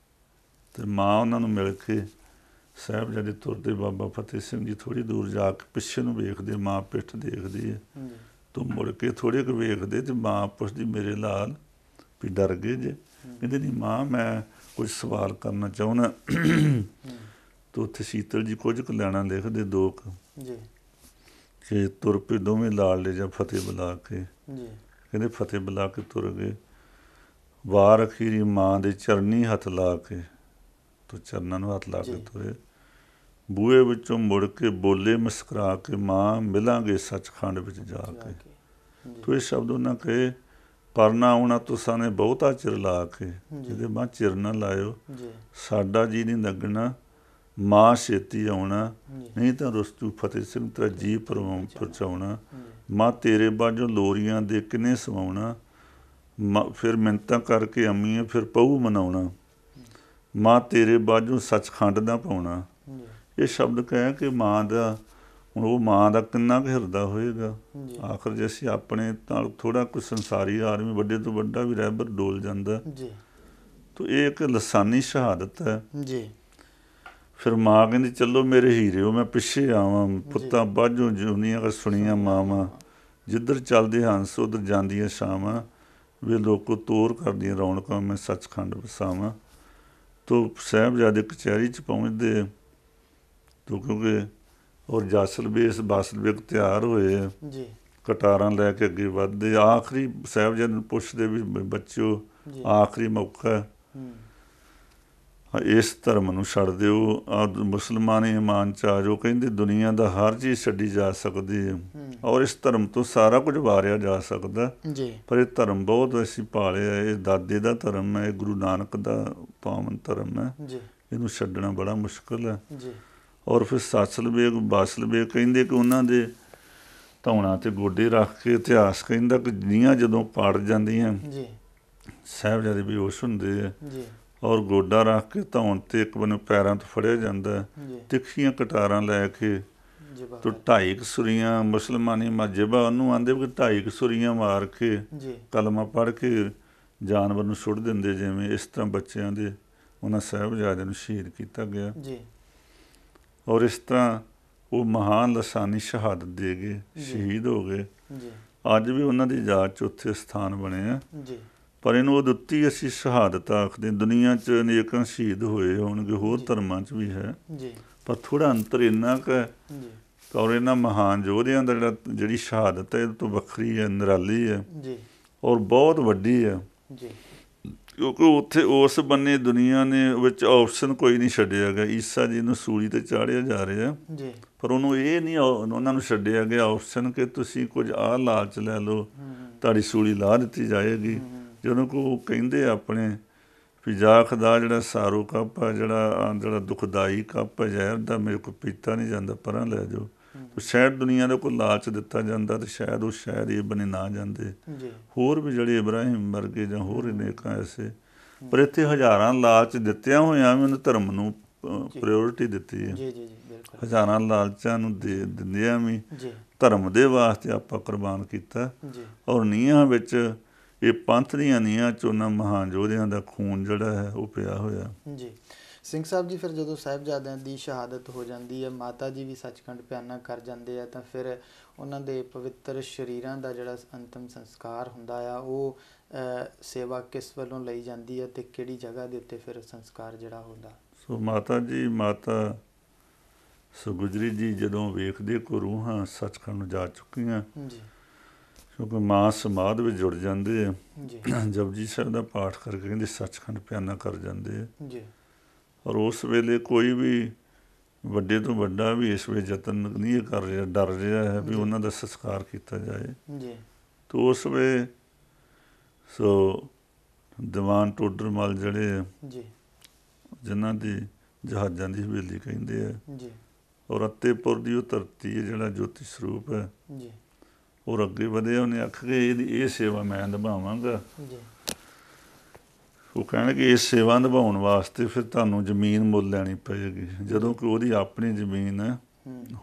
ते माँ उन्होंने मिल के ਸਾਹਿਬਜ਼ਾਦੇ ਤੁਰਦੇ, ਬਾਬਾ ਫਤਿਹ ਸਿੰਘ ਜੀ ਥੋੜ੍ਹੀ ਦੂਰ ਜਾ ਕੇ ਪਿੱਛੇ ਨੂੰ ਵੇਖਦੇ, ਮਾਂ ਪਿੱਠ ਦੇਖਦੀ ਹੈ, ਤੂੰ ਮੁੜ ਕੇ ਥੋੜ੍ਹੇ ਕੁ ਵੇਖਦੇ ਤੇ ਮਾਂ ਪੁੱਛਦੀ ਮੇਰੇ ਲਾਲ ਵੀ ਡਰ ਗਏ ਜੇ? ਕਹਿੰਦੇ ਨਹੀਂ ਮਾਂ ਮੈਂ ਕੁਝ ਸਵਾਲ ਕਰਨਾ ਚਾਹੁੰਦਾ। ਤਾਂ ਉੱਥੇ ਸ਼ੀਤਲ ਜੀ ਕੁਝ ਕੁ ਲੈਣਾ ਲਿਖਦੇ, 2 ਕਿ ਤੁਰ ਪਏ ਦੋਵੇਂ ਲਾਲ ਲੈ ਜਾ ਫਤਿਹ ਬੁਲਾ ਕੇ, ਜੀ ਕਹਿੰਦੇ ਫਤਿਹ ਬੁਲਾ ਕੇ ਤੁਰ ਗਏ। ਵਾਰ ਅਖੀਰੀ ਮਾਂ ਦੇ ਚਰਨੀ ਹੱਥ ਲਾ ਕੇ, ਤੋ ਚਰਨਾਂ ਨੂੰ ਹੱਥ ਲਾ ਕੇ ਤੁਰੇ। ਬੂਹੇ ਵਿੱਚੋਂ ਮੁੜ ਕੇ ਬੋਲੇ ਮੁਸਕਰਾ ਕੇ, ਮਾਂ ਮਿਲਾਂਗੇ ਸੱਚਖੰਡ ਵਿੱਚ ਜਾ ਕੇ। ਤੋ ਇਹ ਸ਼ਬਦ ਉਹਨਾਂ ਕਹੇ, ਪਰਨਾ ਆਉਣਾ ਤੁਸਾਂ ਨੇ ਬਹੁਤਾ ਚਿਰ ਲਾ ਕੇ, ਜਿਹਦੇ ਮਾਂ ਚਿਰ ਨਾ ਲਾਇਓ, ਸਾਡਾ ਜੀ ਨਹੀਂ ਲੱਗਣਾ, ਮਾਂ ਛੇਤੀ ਆਉਣਾ, ਨਹੀਂ ਤਾਂ ਰੁਸਤੂ ਫਤਿਹ ਸਿੰਘ ਤੇਰਾ ਜੀ ਪਰਚਾਉਣਾ। ਮਾਂ ਤੇਰੇ ਬਾਝੋਂ ਲੋਰੀਆਂ ਦੇ ਕਿਨੇ ਸਵਾਉਣਾ, ਫਿਰ ਮਿੰਨਤਾਂ ਕਰਕੇ ਅੰਮੀਏ ਫਿਰ ਪਹੂ ਮਨਾਉਣਾ। ਮਾਂ ਤੇਰੇ ਬਾਝੋਂ ਸੱਚਖੰਡ ਦਾ ਪਾਉਣਾ। ਇਹ ਸ਼ਬਦ ਕਹਿ ਕਿ ਮਾਂ ਦਾ, ਹੁਣ ਉਹ ਮਾਂ ਦਾ ਕਿੰਨਾ ਕੁ ਹਿਰਦਾ ਹੋਏਗਾ। ਆਖਰ ਜੇ ਅਸੀਂ ਆਪਣੇ ਨਾਲ ਥੋੜ੍ਹਾ ਕੁਛ ਸੰਸਾਰੀ ਆਦਮੀ ਵੱਡੇ ਤੋਂ ਵੱਡਾ ਵੀ ਰਹਿਬਰ ਡੋਲ ਜਾਂਦਾ, ਤਾਂ ਇਹ ਇੱਕ ਲਸਾਨੀ ਸ਼ਹਾਦਤ ਹੈ। ਫਿਰ ਮਾਂ ਕਹਿੰਦੀ ਚਲੋ ਮੇਰੇ ਹੀਰਿਓ ਮੈਂ ਪਿੱਛੇ ਆਵਾਂ, ਪੁੱਤਾਂ ਬਾਝੋਂ ਜੂਨੀਆਂ ਸੁਣੀਆਂ ਮਾਵਾਂ, ਜਿੱਧਰ ਚੱਲਦੇ ਹੰਸ ਉੱਧਰ ਜਾਂਦੀਆਂ ਛਾਵਾਂ, ਵੇ ਲੋਕੋ ਤੋਰ ਕਰਦੀਆਂ ਰੌਣਕਾਂ ਮੈਂ ਸੱਚਖੰਡ ਵਸਾਵਾਂ। ਤੋ ਸਾਹਿਬਜ਼ਾਦੇ ਕਚਹਿਰੀ 'ਚ ਪਹੁੰਚਦੇ ਤੋ ਕਿਉਂਕਿ ਔਰ ਜਾਸਲ ਬੇਸ ਬਾਸਲ ਬੇਗ ਤਿਆਰ ਹੋਏ, ਕਟਾਰਾਂ ਲੈ ਕੇ ਅੱਗੇ ਵੱਧਦੇ। ਆਖਰੀ ਸਾਹਿਬਜ਼ਾਦੇ ਨੂੰ ਪੁੱਛਦੇ ਵੀ ਬੱਚਿਓ ਆਖਰੀ ਮੌਕਾ, ਇਸ ਧਰਮ ਨੂੰ ਛੱਡ ਦਿਓ, ਮੁਸਲਮਾਨ ਇਮਾਨ 'ਚ ਆ ਜਾਓ। ਕਹਿੰਦੇ ਦੁਨੀਆ ਦਾ ਹਰ ਚੀਜ਼ ਛੱਡੀ ਜਾ ਸਕਦੀ ਹੈ ਔਰ ਇਸ ਧਰਮ ਤੋਂ ਸਾਰਾ ਕੁਝ ਵਾਰਿਆ ਜਾ ਸਕਦਾ, ਪਰ ਇਹ ਧਰਮ ਬਹੁਤ ਅਸੀਂ ਪਾਲਿਆ, ਇਹ ਦਾਦੇ ਦਾ ਧਰਮ ਹੈ, ਇਹ ਗੁਰੂ ਨਾਨਕ ਦਾ ਪਾਵਨ ਧਰਮ ਹੈ, ਇਹਨੂੰ ਛੱਡਣਾ ਬੜਾ ਮੁਸ਼ਕਿਲ ਹੈ। ਔਰ ਫਿਰ ਸਾਸਲ ਬੇਗ ਬਾਸਲ ਬੇਗ ਕਹਿੰਦੇ ਕਿ ਉਹਨਾਂ ਦੇ ਧੌਣਾ 'ਤੇ ਗੋਡੇ ਰੱਖ ਕੇ, ਇਤਿਹਾਸ ਕਹਿੰਦਾ ਕਿ ਨੀਹਾਂ ਜਦੋਂ ਪਾੜ ਜਾਂਦੀਆਂ ਸਾਹਿਬਜ਼ਾਦੇ ਬੇਹੋਸ਼ ਹੁੰਦੇ ਆ, ਔਰ ਗੋਡਾ ਰੱਖ ਕੇ ਧੌਣ 'ਤੇ ਇੱਕ ਬੰਨੇ ਪੈਰਾਂ ਤੋਂ ਫੜਿਆ ਜਾਂਦਾ, ਤਿੱਖੀਆਂ ਕਟਾਰਾਂ ਲੈ ਕੇ ਤੋ 2.5 ਸੁਰੀਆਂ ਮੁਸਲਮਾਨੀ ਮਾਜੇਬਾ ਉਹਨੂੰ ਆਉਂਦੇ ਵੀ 2.5 ਸੁਰੀਆਂ ਮਾਰ ਕੇ ਕਲਮਾ ਪੜ੍ਹ ਕੇ ਜਾਨਵਰ ਨੂੰ ਸੁੱਟ ਦਿੰਦੇ, ਜਿਵੇਂ ਇਸ ਤਰ੍ਹਾਂ ਬੱਚਿਆਂ ਦੇ ਉਹਨਾਂ ਸਾਹਿਬਜ਼ਾਦਿਆਂ ਨੂੰ ਸ਼ਹੀਦ ਕੀਤਾ ਗਿਆ। ਔਰ ਇਸ ਤਰ੍ਹਾਂ ਉਹ ਮਹਾਨ ਲਸਾਨੀ ਸ਼ਹਾਦਤ ਦੇ ਗਏ, ਸ਼ਹੀਦ ਹੋ ਗਏ। ਅੱਜ ਵੀ ਉਹਨਾਂ ਦੀ ਯਾਦ 'ਚ ਉੱਥੇ ਸਥਾਨ ਬਣੇ ਆ, ਪਰ ਇਹਨੂੰ ਉਦੁੱਤੀ ਅਸੀਂ ਸ਼ਹਾਦਤ ਆਖਦੇ। ਦੁਨੀਆ 'ਚ ਅਨੇਕਾਂ ਸ਼ਹੀਦ ਹੋਏ ਹੋਣਗੇ, ਹੋਰ ਧਰਮਾਂ 'ਚ ਵੀ ਹੈ, ਪਰ ਥੋੜ੍ਹਾ ਅੰਤਰ ਇੰਨਾ ਕੁ ਹੈ। ਔਰ ਇਹਨਾਂ ਮਹਾਨ ਯੋਧਿਆਂ ਦਾ ਜਿਹੜੀ ਸ਼ਹਾਦਤ ਹੈ ਇਹਦੇ ਤੋਂ ਵੱਖਰੀ ਹੈ, ਨਿਰਾਲੀ ਹੈ ਔਰ ਬਹੁਤ ਵੱਡੀ ਹੈ, ਕਿਉਂਕਿ ਉੱਥੇ ਉਸ ਬੰਨੇ ਦੁਨੀਆ ਨੇ ਵਿੱਚ ਆਪਸ਼ਨ ਕੋਈ ਨਹੀਂ ਛੱਡਿਆ ਗਿਆ। ਈਸਾ ਜੀ ਨੂੰ ਸੂਲੀ 'ਤੇ ਚਾੜ੍ਹਿਆ ਜਾ ਰਿਹਾ, ਪਰ ਉਹਨੂੰ ਇਹ ਨਹੀਂ ਉਹਨਾਂ ਨੂੰ ਛੱਡਿਆ ਗਿਆ ਆਪਸ਼ਨ ਕਿ ਤੁਸੀਂ ਕੁਝ ਆਹ ਲਾਲਚ ਲੈ ਲਓ, ਤੁਹਾਡੀ ਸੂਲੀ ਲਾਹ ਦਿੱਤੀ ਜਾਏਗੀ। ਜਦੋਂ ਕਿ ਉਹ ਕਹਿੰਦੇ ਆਪਣੇ ਵੀ ਜਾ ਖੁਦਾ ਜਿਹੜਾ ਸਾਰੋ ਕੱਪ ਹੈ, ਜਿਹੜਾ ਦੁਖਦਾਈ ਕੱਪ ਹੈ ਜ਼ਹਿਰ ਦਾ, ਮੇਰੇ ਕੋਲ ਪੀਤਾ ਨਹੀਂ ਜਾਂਦਾ, ਪਰਾਂ ਲੈ ਜਾਓ। ਸ਼ਾਇਦ ਦੁਨੀਆ ਦਾ ਕੋਈ ਲਾਲਚ ਦਿੱਤਾ ਜਾਂਦਾ ਤਾਂ ਸ਼ਾਇਦ ਉਹ ਇਹ ਬਣੇ ਨਾ ਜਾਂਦੇ। ਹੋਰ ਵੀ ਜਿਹੜੇ ਇਬਰਾਹਿਮ ਵਰਗੇ ਜਾਂ ਹੋਰ ਅਨੇਕਾਂ ਐਸੇ, ਪਰ ਇੱਥੇ ਹਜ਼ਾਰਾਂ ਲਾਲਚ ਦਿੱਤਿਆਂ ਹੋਇਆਂ ਵੀ ਉਹਨੇ ਧਰਮ ਨੂੰ ਪ੍ਰਾਇਓਰਿਟੀ ਦਿੱਤੀ ਹੈ। ਹਜ਼ਾਰਾਂ ਲਾਲਚਾਂ ਨੂੰ ਦਿੰਦਿਆਂ ਵੀ ਧਰਮ ਦੇ ਵਾਸਤੇ ਆਪਾਂ ਕੁਰਬਾਨ ਕੀਤਾ। ਔਰ ਨੀਹਾਂ ਵਿੱਚ ਇਹ ਪੰਥ ਦੀਆਂ ਨੀਹਾਂ 'ਚ ਉਹਨਾਂ ਮਹਾਨ ਯੋਧਿਆਂ ਦਾ ਖੂਨ ਜਿਹੜਾ ਹੈ ਉਹ ਪਿਆ ਹੋਇਆ। ਸਿੰਘ ਸਾਹਿਬ ਜੀ, ਫਿਰ ਜਦੋਂ ਸਾਹਿਬਜ਼ਾਦਿਆਂ ਦੀ ਸ਼ਹਾਦਤ ਹੋ ਜਾਂਦੀ ਹੈ, ਮਾਤਾ ਜੀ ਵੀ ਸੱਚਖੰਡ ਪਿਆਨਾ ਕਰ ਜਾਂਦੇ ਆ, ਤਾਂ ਫਿਰ ਉਹਨਾਂ ਦੇ ਪਵਿੱਤਰ ਸਰੀਰਾਂ ਦਾ ਜਿਹੜਾ ਅੰਤਿਮ ਸੰਸਕਾਰ ਹੁੰਦਾ ਆ, ਉਹ ਸੇਵਾ ਕਿਸ ਵੱਲੋਂ ਲਈ ਜਾਂਦੀ ਹੈ ਅਤੇ ਕਿਹੜੀ ਜਗ੍ਹਾ ਦੇ ਉੱਤੇ ਫਿਰ ਸੰਸਕਾਰ ਜਿਹੜਾ ਹੁੰਦਾ? ਸੋ ਮਾਤਾ ਸੁਗੁਜਰੀ ਜੀ ਜਦੋਂ ਵੇਖਦੇ ਕੋ ਰੂਹਾਂ ਸੱਚਖੰਡ ਨੂੰ ਜਾ ਚੁੱਕੀਆਂ, ਕਿਉਂਕਿ ਮਾਂ ਸਮਾਧ ਵਿੱਚ ਜੁੜ ਜਾਂਦੇ ਆ, ਜਪਜੀ ਸਾਹਿਬ ਦਾ ਪਾਠ ਕਰਕੇ ਕਹਿੰਦੇ ਸੱਚਖੰਡ ਪਿਆਨਾ ਕਰ ਜਾਂਦੇ ਆ। ਔਰ ਉਸ ਵੇਲੇ ਕੋਈ ਵੀ ਵੱਡੇ ਤੋਂ ਵੱਡਾ ਵੀ ਇਸ ਵੇਲੇ ਯਤਨ ਨਹੀਂ ਕਰ ਰਿਹਾ, ਡਰ ਰਿਹਾ ਹੈ ਵੀ ਉਹਨਾਂ ਦਾ ਸੰਸਕਾਰ ਕੀਤਾ ਜਾਏ। ਤਾਂ ਉਸ ਵੇਲੇ ਦੀਵਾਨ ਟੋਡਰਮਲ ਜਿਹੜੇ ਆ, ਜਿਨ੍ਹਾਂ ਦੀ ਜਹਾਜ਼ਾਂ ਦੀ ਹਵੇਲੀ ਕਹਿੰਦੇ ਆ, ਔਰ ਅੱਤੇਪੁਰ ਦੀ ਉਹ ਧਰਤੀ ਹੈ ਜਿਹੜਾ ਜੋਤੀ ਸਰੂਪ ਹੈ, ਔਰ ਅੱਗੇ ਵਧਿਆ। ਉਹਨੇ ਆਖਿਆ ਇਹ ਸੇਵਾ ਮੈਂ ਨਿਭਾਵਾਂਗਾ। ਉਹ ਕਹਿਣਗੇ ਇਸ ਸੇਵਾ ਨਿਭਾਉਣ ਵਾਸਤੇ ਫਿਰ ਤੁਹਾਨੂੰ ਜ਼ਮੀਨ ਮੁੱਲ ਲੈਣੀ ਪਏਗੀ, ਜਦੋਂ ਕਿ ਉਹਦੀ ਆਪਣੀ ਜ਼ਮੀਨ ਹੈ।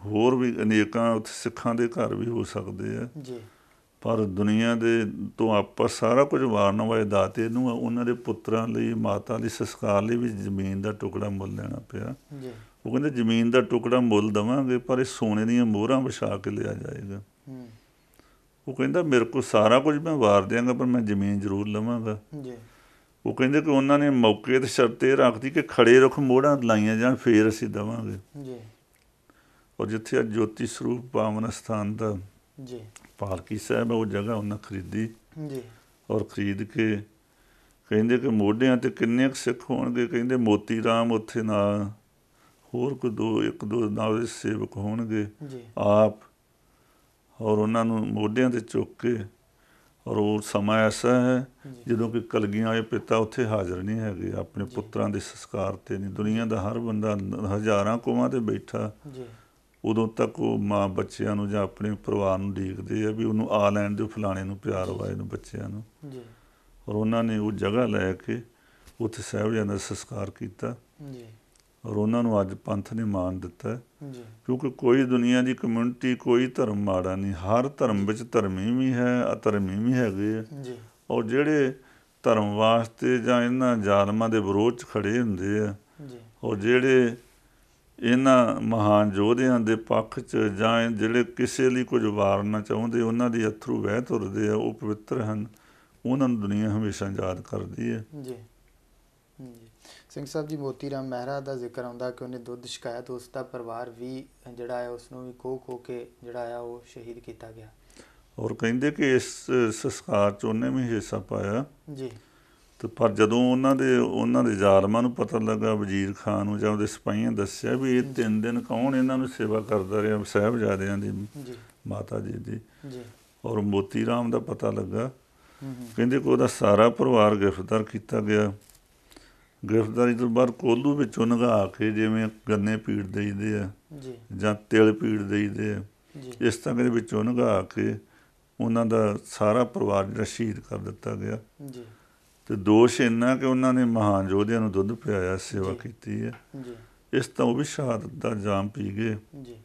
ਹੋਰ ਵੀ ਅਨੇਕਾਂ ਉੱਥੇ ਸਿੱਖਾਂ ਦੇ ਘਰ ਵੀ ਹੋ ਸਕਦੇ ਆ, ਪਰ ਦੁਨੀਆ ਦੇ ਤੋਂ ਆਪਾਂ ਸਾਰਾ ਕੁਝ ਵਾਰਨ ਵਾਲੇ ਦਾਤੇ ਨੂੰ ਉਹਨਾਂ ਦੇ ਪੁੱਤਰਾਂ ਲਈ, ਮਾਤਾ ਲਈ, ਸੰਸਕਾਰ ਲਈ ਵੀ ਜ਼ਮੀਨ ਦਾ ਟੁਕੜਾ ਮੁੱਲ ਲੈਣਾ ਪਿਆ। ਉਹ ਕਹਿੰਦੇ ਜ਼ਮੀਨ ਦਾ ਟੁਕੜਾ ਮੁੱਲ ਦੇਵਾਂਗੇ, ਪਰ ਇਹ ਸੋਨੇ ਦੀਆਂ ਮੋਹਰਾਂ ਵਿਛਾ ਕੇ ਲਿਆ ਜਾਏਗਾ। ਉਹ ਕਹਿੰਦਾ ਮੇਰੇ ਕੋਲ ਸਾਰਾ ਕੁਝ ਮੈਂ ਵਾਰ ਦਿਆਂਗਾ, ਪਰ ਮੈਂ ਜ਼ਮੀਨ ਜ਼ਰੂਰ ਲਵਾਂਗਾ। ਉਹ ਕਹਿੰਦੇ ਕਿ ਉਹਨਾਂ ਨੇ ਮੌਕੇ 'ਤੇ ਸ਼ਰਤ ਇਹ ਰੱਖਦੀ ਕਿ ਖੜੇ ਰੁੱਖ ਮੋਹਰਾਂ ਲਾਈਆਂ ਜਾਣ, ਫੇਰ ਅਸੀਂ ਦੇਵਾਂਗੇ। ਔਰ ਜਿੱਥੇ ਅੱਜ ਜੋਤੀ ਸਰੂਪ ਪਾਵਨ ਅਸਥਾਨ ਦਾ जी पालकी साहब वो जगह उन्हें खरीदी जी और खरीद के ਕਹਿੰਦੇ ਕਿ ਮੋਢਿਆਂ ਤੇ ਕਿੰਨੇ ਕੁ ਸਿੱਖ ਹੋਣਗੇ, ਕਹਿੰਦੇ ਮੋਤੀ ਰਾਮ ਉੱਥੇ ਨਾਲ ਹੋਰ ਕੋਈ ਇੱਕ ਦੋ ਨਾਲ ਉਹਦੇ ਸੇਵਕ ਹੋਣਗੇ जी ਆਪ, ਔਰ ਉਹਨਾਂ ਨੂੰ ਮੋਢਿਆਂ ਤੇ ਚੁੱਕ ਕੇ। ਔਰ ਉਹ ਸਮਾਂ ਐਸਾ ਹੈ जी ਜਦੋਂ ਕਿ ਕਲਗੀਆਂ ਵਾਲੇ ਪਿਤਾ ਉੱਥੇ ਹਾਜ਼ਰ ਨਹੀਂ ਹੈਗੇ, ਆਪਣੇ ਜੀ। ਪੁੱਤਰਾਂ ਦੇ ਸੰਸਕਾਰ ਤੇ ਨਹੀਂ, ਦੁਨੀਆ ਦਾ ਹਰ ਬੰਦਾ ਹਜ਼ਾਰਾਂ ਕੋਵਾਂ ਤੇ ਬੈਠਾ। जी ਉਦੋਂ ਤੱਕ ਉਹ ਮਾਂ ਬੱਚਿਆਂ ਨੂੰ ਜਾਂ ਆਪਣੇ ਪਰਿਵਾਰ ਨੂੰ ਉਡੀਕਦੇ ਆ ਵੀ ਉਹਨੂੰ ਆ ਲੈਣ ਦਿਓ, ਫਲਾਣੇ ਨੂੰ ਪਿਆਰ ਵਾ ਇਹਨੂੰ ਬੱਚਿਆਂ ਨੂੰ। जी ਔਰ ਉਹਨਾਂ ਨੇ ਉਹ ਜਗ੍ਹਾ ਲੈ ਕੇ ਉੱਥੇ ਸਾਹਿਬਜ਼ਾਦਿਆਂ ਦਾ ਸੰਸਕਾਰ ਕੀਤਾ। जी ਔਰ ਉਹਨਾਂ ਨੂੰ ਅੱਜ ਪੰਥ ਨੇ ਮਾਣ ਦਿੱਤਾ, जी ਕਿਉਂਕਿ ਕੋਈ ਦੁਨੀਆ ਦੀ ਕਮਿਊਨਿਟੀ, ਕੋਈ ਧਰਮ ਮਾੜਾ ਨਹੀਂ, ਹਰ ਧਰਮ ਵਿੱਚ ਧਰਮੀ ਵੀ ਹੈ, ਅਧਰਮੀ ਵੀ ਹੈਗੇ ਆ। जी ਔਰ ਜਿਹੜੇ ਧਰਮ ਵਾਸਤੇ ਜਾਂ ਇਹਨਾਂ ਜ਼ਾਲਮਾਂ ਦੇ ਵਿਰੋਧ 'ਚ ਖੜੇ ਹੁੰਦੇ ਆ, जी ਔਰ ਜਿਹੜੇ ਇਹਨਾਂ ਮਹਾਨ ਯੋਧਿਆਂ ਦੇ ਪੱਖ 'ਚ ਜਾਂ ਜਿਹੜੇ ਕਿਸੇ ਲਈ ਕੁਝ ਵਾਰਨਾ ਚਾਹੁੰਦੇ, ਉਹਨਾਂ ਦੀ ਅਥਰੂ ਵਹਿ ਤੁਰਦੇ ਆ, ਉਹ ਪਵਿੱਤਰ ਹਨ। ਉਹਨਾਂ ਨੂੰ ਦੁਨੀਆ ਹਮੇਸ਼ਾ ਯਾਦ ਕਰਦੀ ਹੈ। जी जी ਸਿੰਘ ਸਾਹਿਬ ਜੀ, ਮੋਤੀ ਰਾਮ ਮਹਿਰਾ ਦਾ ਜ਼ਿਕਰ ਆਉਂਦਾ ਕਿ ਉਹਨੇ ਦੁੱਧ ਛਕਾਇਆ ਤਾਂ ਉਸ ਦਾ ਪਰਿਵਾਰ ਵੀ ਜਿਹੜਾ ਹੈ ਉਸ ਨੂੰ ਵੀ ਖੋ ਕੇ ਜਿਹੜਾ ਆ ਉਹ ਸ਼ਹੀਦ ਕੀਤਾ ਗਿਆ। ਔਰ ਕਹਿੰਦੇ ਕਿ ਇਸ ਸੰਸਕਾਰ 'ਚ ਉਹਨੇ ਵੀ ਹਿੱਸਾ ਪਾਇਆ। ਜੀ ਤੇ ਪਰ ਜਦੋਂ ਉਹਨਾਂ ਦੇ ਜ਼ਾਲਮਾਂ ਨੂੰ ਪਤਾ ਲੱਗਾ, ਵਜ਼ੀਰ ਖਾਨ ਨੂੰ ਜਾਂ ਉਹਦੇ ਸਿਪਾਹੀਆਂ ਦੱਸਿਆ ਵੀ ਇਹ 3 ਦਿਨ ਕੌਣ ਇਹਨਾਂ ਨੂੰ ਸੇਵਾ ਕਰਦਾ ਰਿਹਾ, ਸਾਹਿਬਜ਼ਾਦਿਆਂ ਦੀ, ਜੀ ਮਾਤਾ ਜੀ ਦੀ। ਜੀ ਔਰ ਮੋਤੀ ਰਾਮ ਦਾ ਪਤਾ ਲੱਗਾ, ਹੂੰ ਕਹਿੰਦੇ ਕਿ ਉਹਦਾ ਸਾਰਾ ਪਰਿਵਾਰ ਗ੍ਰਿਫਤਾਰ ਕੀਤਾ ਗਿਆ। ਗ੍ਰਿਫਤਾਰੀ ਤੋਂ ਬਾਅਦ ਕੋਹਲੂ ਵਿੱਚੋਂ ਨੰਗਾ ਕੇ ਜਿਵੇਂ ਗੰਨੇ ਪੀੜ ਦੇਈਦੇ ਆ ਜੀ ਜਾਂ ਤਿਲ ਪੀੜ ਦੇਈਦੇ ਆ, ਜੀ ਇਸ ਤਰ੍ਹਾਂ ਦੇ ਵਿੱਚੋਂ ਨੰਗਾ ਕੇ ਉਹਨਾਂ ਦਾ ਸਾਰਾ ਪਰਿਵਾਰ ਜਿਹੜਾ ਸ਼ਹੀਦ ਕਰ ਦਿੱਤਾ ਗਿਆ। ਜੀ ਤੇ ਦੋਸ਼ ਇੰਨਾ ਕਿ ਉਹਨਾਂ ਨੇ ਮਹਾਨ ਯੋਧਿਆਂ ਨੂੰ ਦੁੱਧ ਪਿਆਇਆ, ਸੇਵਾ ਜੀ। ਕੀਤੀ ਹੈ। ਜੀ ਇਸ ਤਾਂ ਉਹ ਵੀ ਸ਼ਹਾਦਤ ਦਾ ਜਾਮ ਪੀ ਗਏ। ਜੀ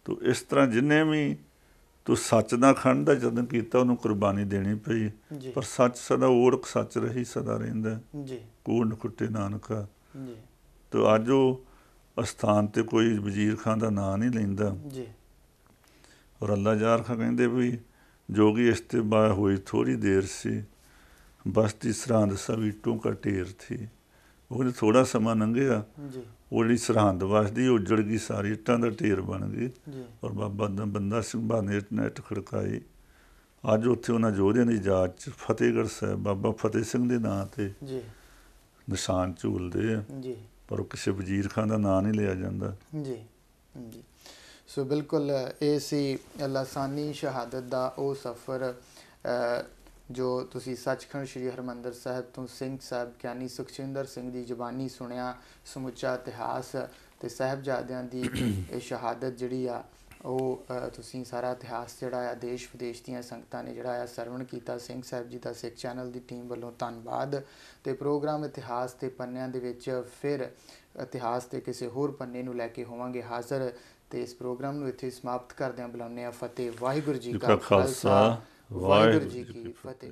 ਤੋ ਇਸ ਤਰ੍ਹਾਂ ਜਿੰਨੇ ਵੀ ਤੂੰ ਸੱਚ ਦਾ ਖੰਡ ਦਾ ਯਤਨ ਕੀਤਾ, ਉਹਨੂੰ ਕੁਰਬਾਨੀ ਦੇਣੀ ਪਈ, ਜੀ ਪਰ ਸੱਚ ਸਦਾ ਓੜਕ ਸੱਚ ਰਹੀ, ਸਦਾ ਰਹਿੰਦਾ। ਜੀ ਕੂੜ ਨਖੁੱਟੇ ਨਾਨਕਾ। ਜੀ ਤੋ ਅੱਜ ਉਹ ਅਸਥਾਨ ਤੇ ਕੋਈ ਵਜ਼ੀਰ ਖਾਨ ਦਾ ਨਾਂ ਨਹੀਂ ਲੈਂਦਾ। ਜੀ ਔਰ ਅੱਲਾ ਯਾਰ ਖਾਂ ਕਹਿੰਦੇ ਵੀ ਜੋਗੀ ਇਸਤੇਬਾ ਹੋਈ ਥੋੜੀ ਦੇਰ ਸੀ, ਬਸਤੀ ਸਰਹੰਦ ਸਭ ਇੱਟੋਂ ਕਾ ਢੇਰ ਥੀ। ਉਹ ਥੋੜਾ ਸਮਾਂ ਲੰਘਿਆ, ਜੀ ਉਹ ਜਿਹੜੀ ਸਰਹੰਦ ਵਸਦੀ ਉੱਜੜ ਗਈ, ਸਾਰੀ ਇੱਟਾਂ ਦਾ ਢੇਰ ਬਣ ਗਈ। ਜੀ ਔਰ ਬਾਬਾ ਬੰਦਾ ਸਿੰਘ ਬਹਾਨੇ ਨੈੱਟ ਖੜਕਾਈ। ਅੱਜ ਉੱਥੇ ਉਹਨਾਂ ਯੋਧਿਆਂ ਦੀ ਯਾਦ 'ਚ ਫਤਿਹਗੜ੍ਹ ਸਾਹਿਬ ਬਾਬਾ ਫਤਿਹ ਸਿੰਘ ਦੇ ਨਾਂ 'ਤੇ ਜੀ ਨਿਸ਼ਾਨ ਝੂਲਦੇ ਆ, ਜੀ ਪਰ ਉਹ ਕਿਸੇ ਵਜ਼ੀਰ ਖਾਨ ਦਾ ਨਾਂ ਨਹੀਂ ਲਿਆ ਜਾਂਦਾ। ਜੀ ਜੀ ਸੋ ਬਿਲਕੁਲ ਇਹ ਸੀ ਲਾਸਾਨੀ ਸ਼ਹਾਦਤ ਦਾ ਉਹ ਸਫ਼ਰ ਜੋ ਤੁਸੀਂ ਸੱਚਖੰਡ ਸ੍ਰੀ ਹਰਿਮੰਦਰ ਸਾਹਿਬ ਤੋਂ ਸਿੰਘ ਸਾਹਿਬ ਗਿਆਨੀ ਸੁਖਚਿੰਦਰ ਸਿੰਘ ਦੀ ਜ਼ੁਬਾਨੀ ਸੁਣਿਆ। ਸਮੁੱਚਾ ਇਤਿਹਾਸ ਅਤੇ ਸਾਹਿਬਜ਼ਾਦਿਆਂ ਦੀ ਇਹ ਸ਼ਹਾਦਤ ਜਿਹੜੀ ਆ ਉਹ ਤੁਸੀਂ ਸਾਰਾ ਇਤਿਹਾਸ ਜਿਹੜਾ ਆ ਦੇਸ਼ ਵਿਦੇਸ਼ ਦੀਆਂ ਸੰਗਤਾਂ ਨੇ ਜਿਹੜਾ ਆ ਸਰਵਣ ਕੀਤਾ। ਸਿੰਘ ਸਾਹਿਬ ਜੀ ਦਾ ਸਿੱਖ ਚੈਨਲ ਦੀ ਟੀਮ ਵੱਲੋਂ ਧੰਨਵਾਦ। ਅਤੇ ਪ੍ਰੋਗਰਾਮ ਇਤਿਹਾਸ ਦੇ ਪੰਨਿਆਂ ਦੇ ਵਿੱਚ ਫਿਰ ਇਤਿਹਾਸ ਦੇ ਕਿਸੇ ਹੋਰ ਪੰਨੇ ਨੂੰ ਲੈ ਕੇ ਹੋਵਾਂਗੇ ਹਾਜ਼ਰ। ਅਤੇ ਇਸ ਪ੍ਰੋਗਰਾਮ ਨੂੰ ਇੱਥੇ ਸਮਾਪਤ ਕਰਦਿਆਂ ਬੁਲਾਉਂਦੇ ਹਾਂ ਫਤਿਹ। ਵਾਹਿਗੁਰੂ ਜੀ ਕਾ ਖਾਲਸਾ, ਵਾਹਿਗੁਰੂ ਜੀ ਕੀ ਫਤਿਹ।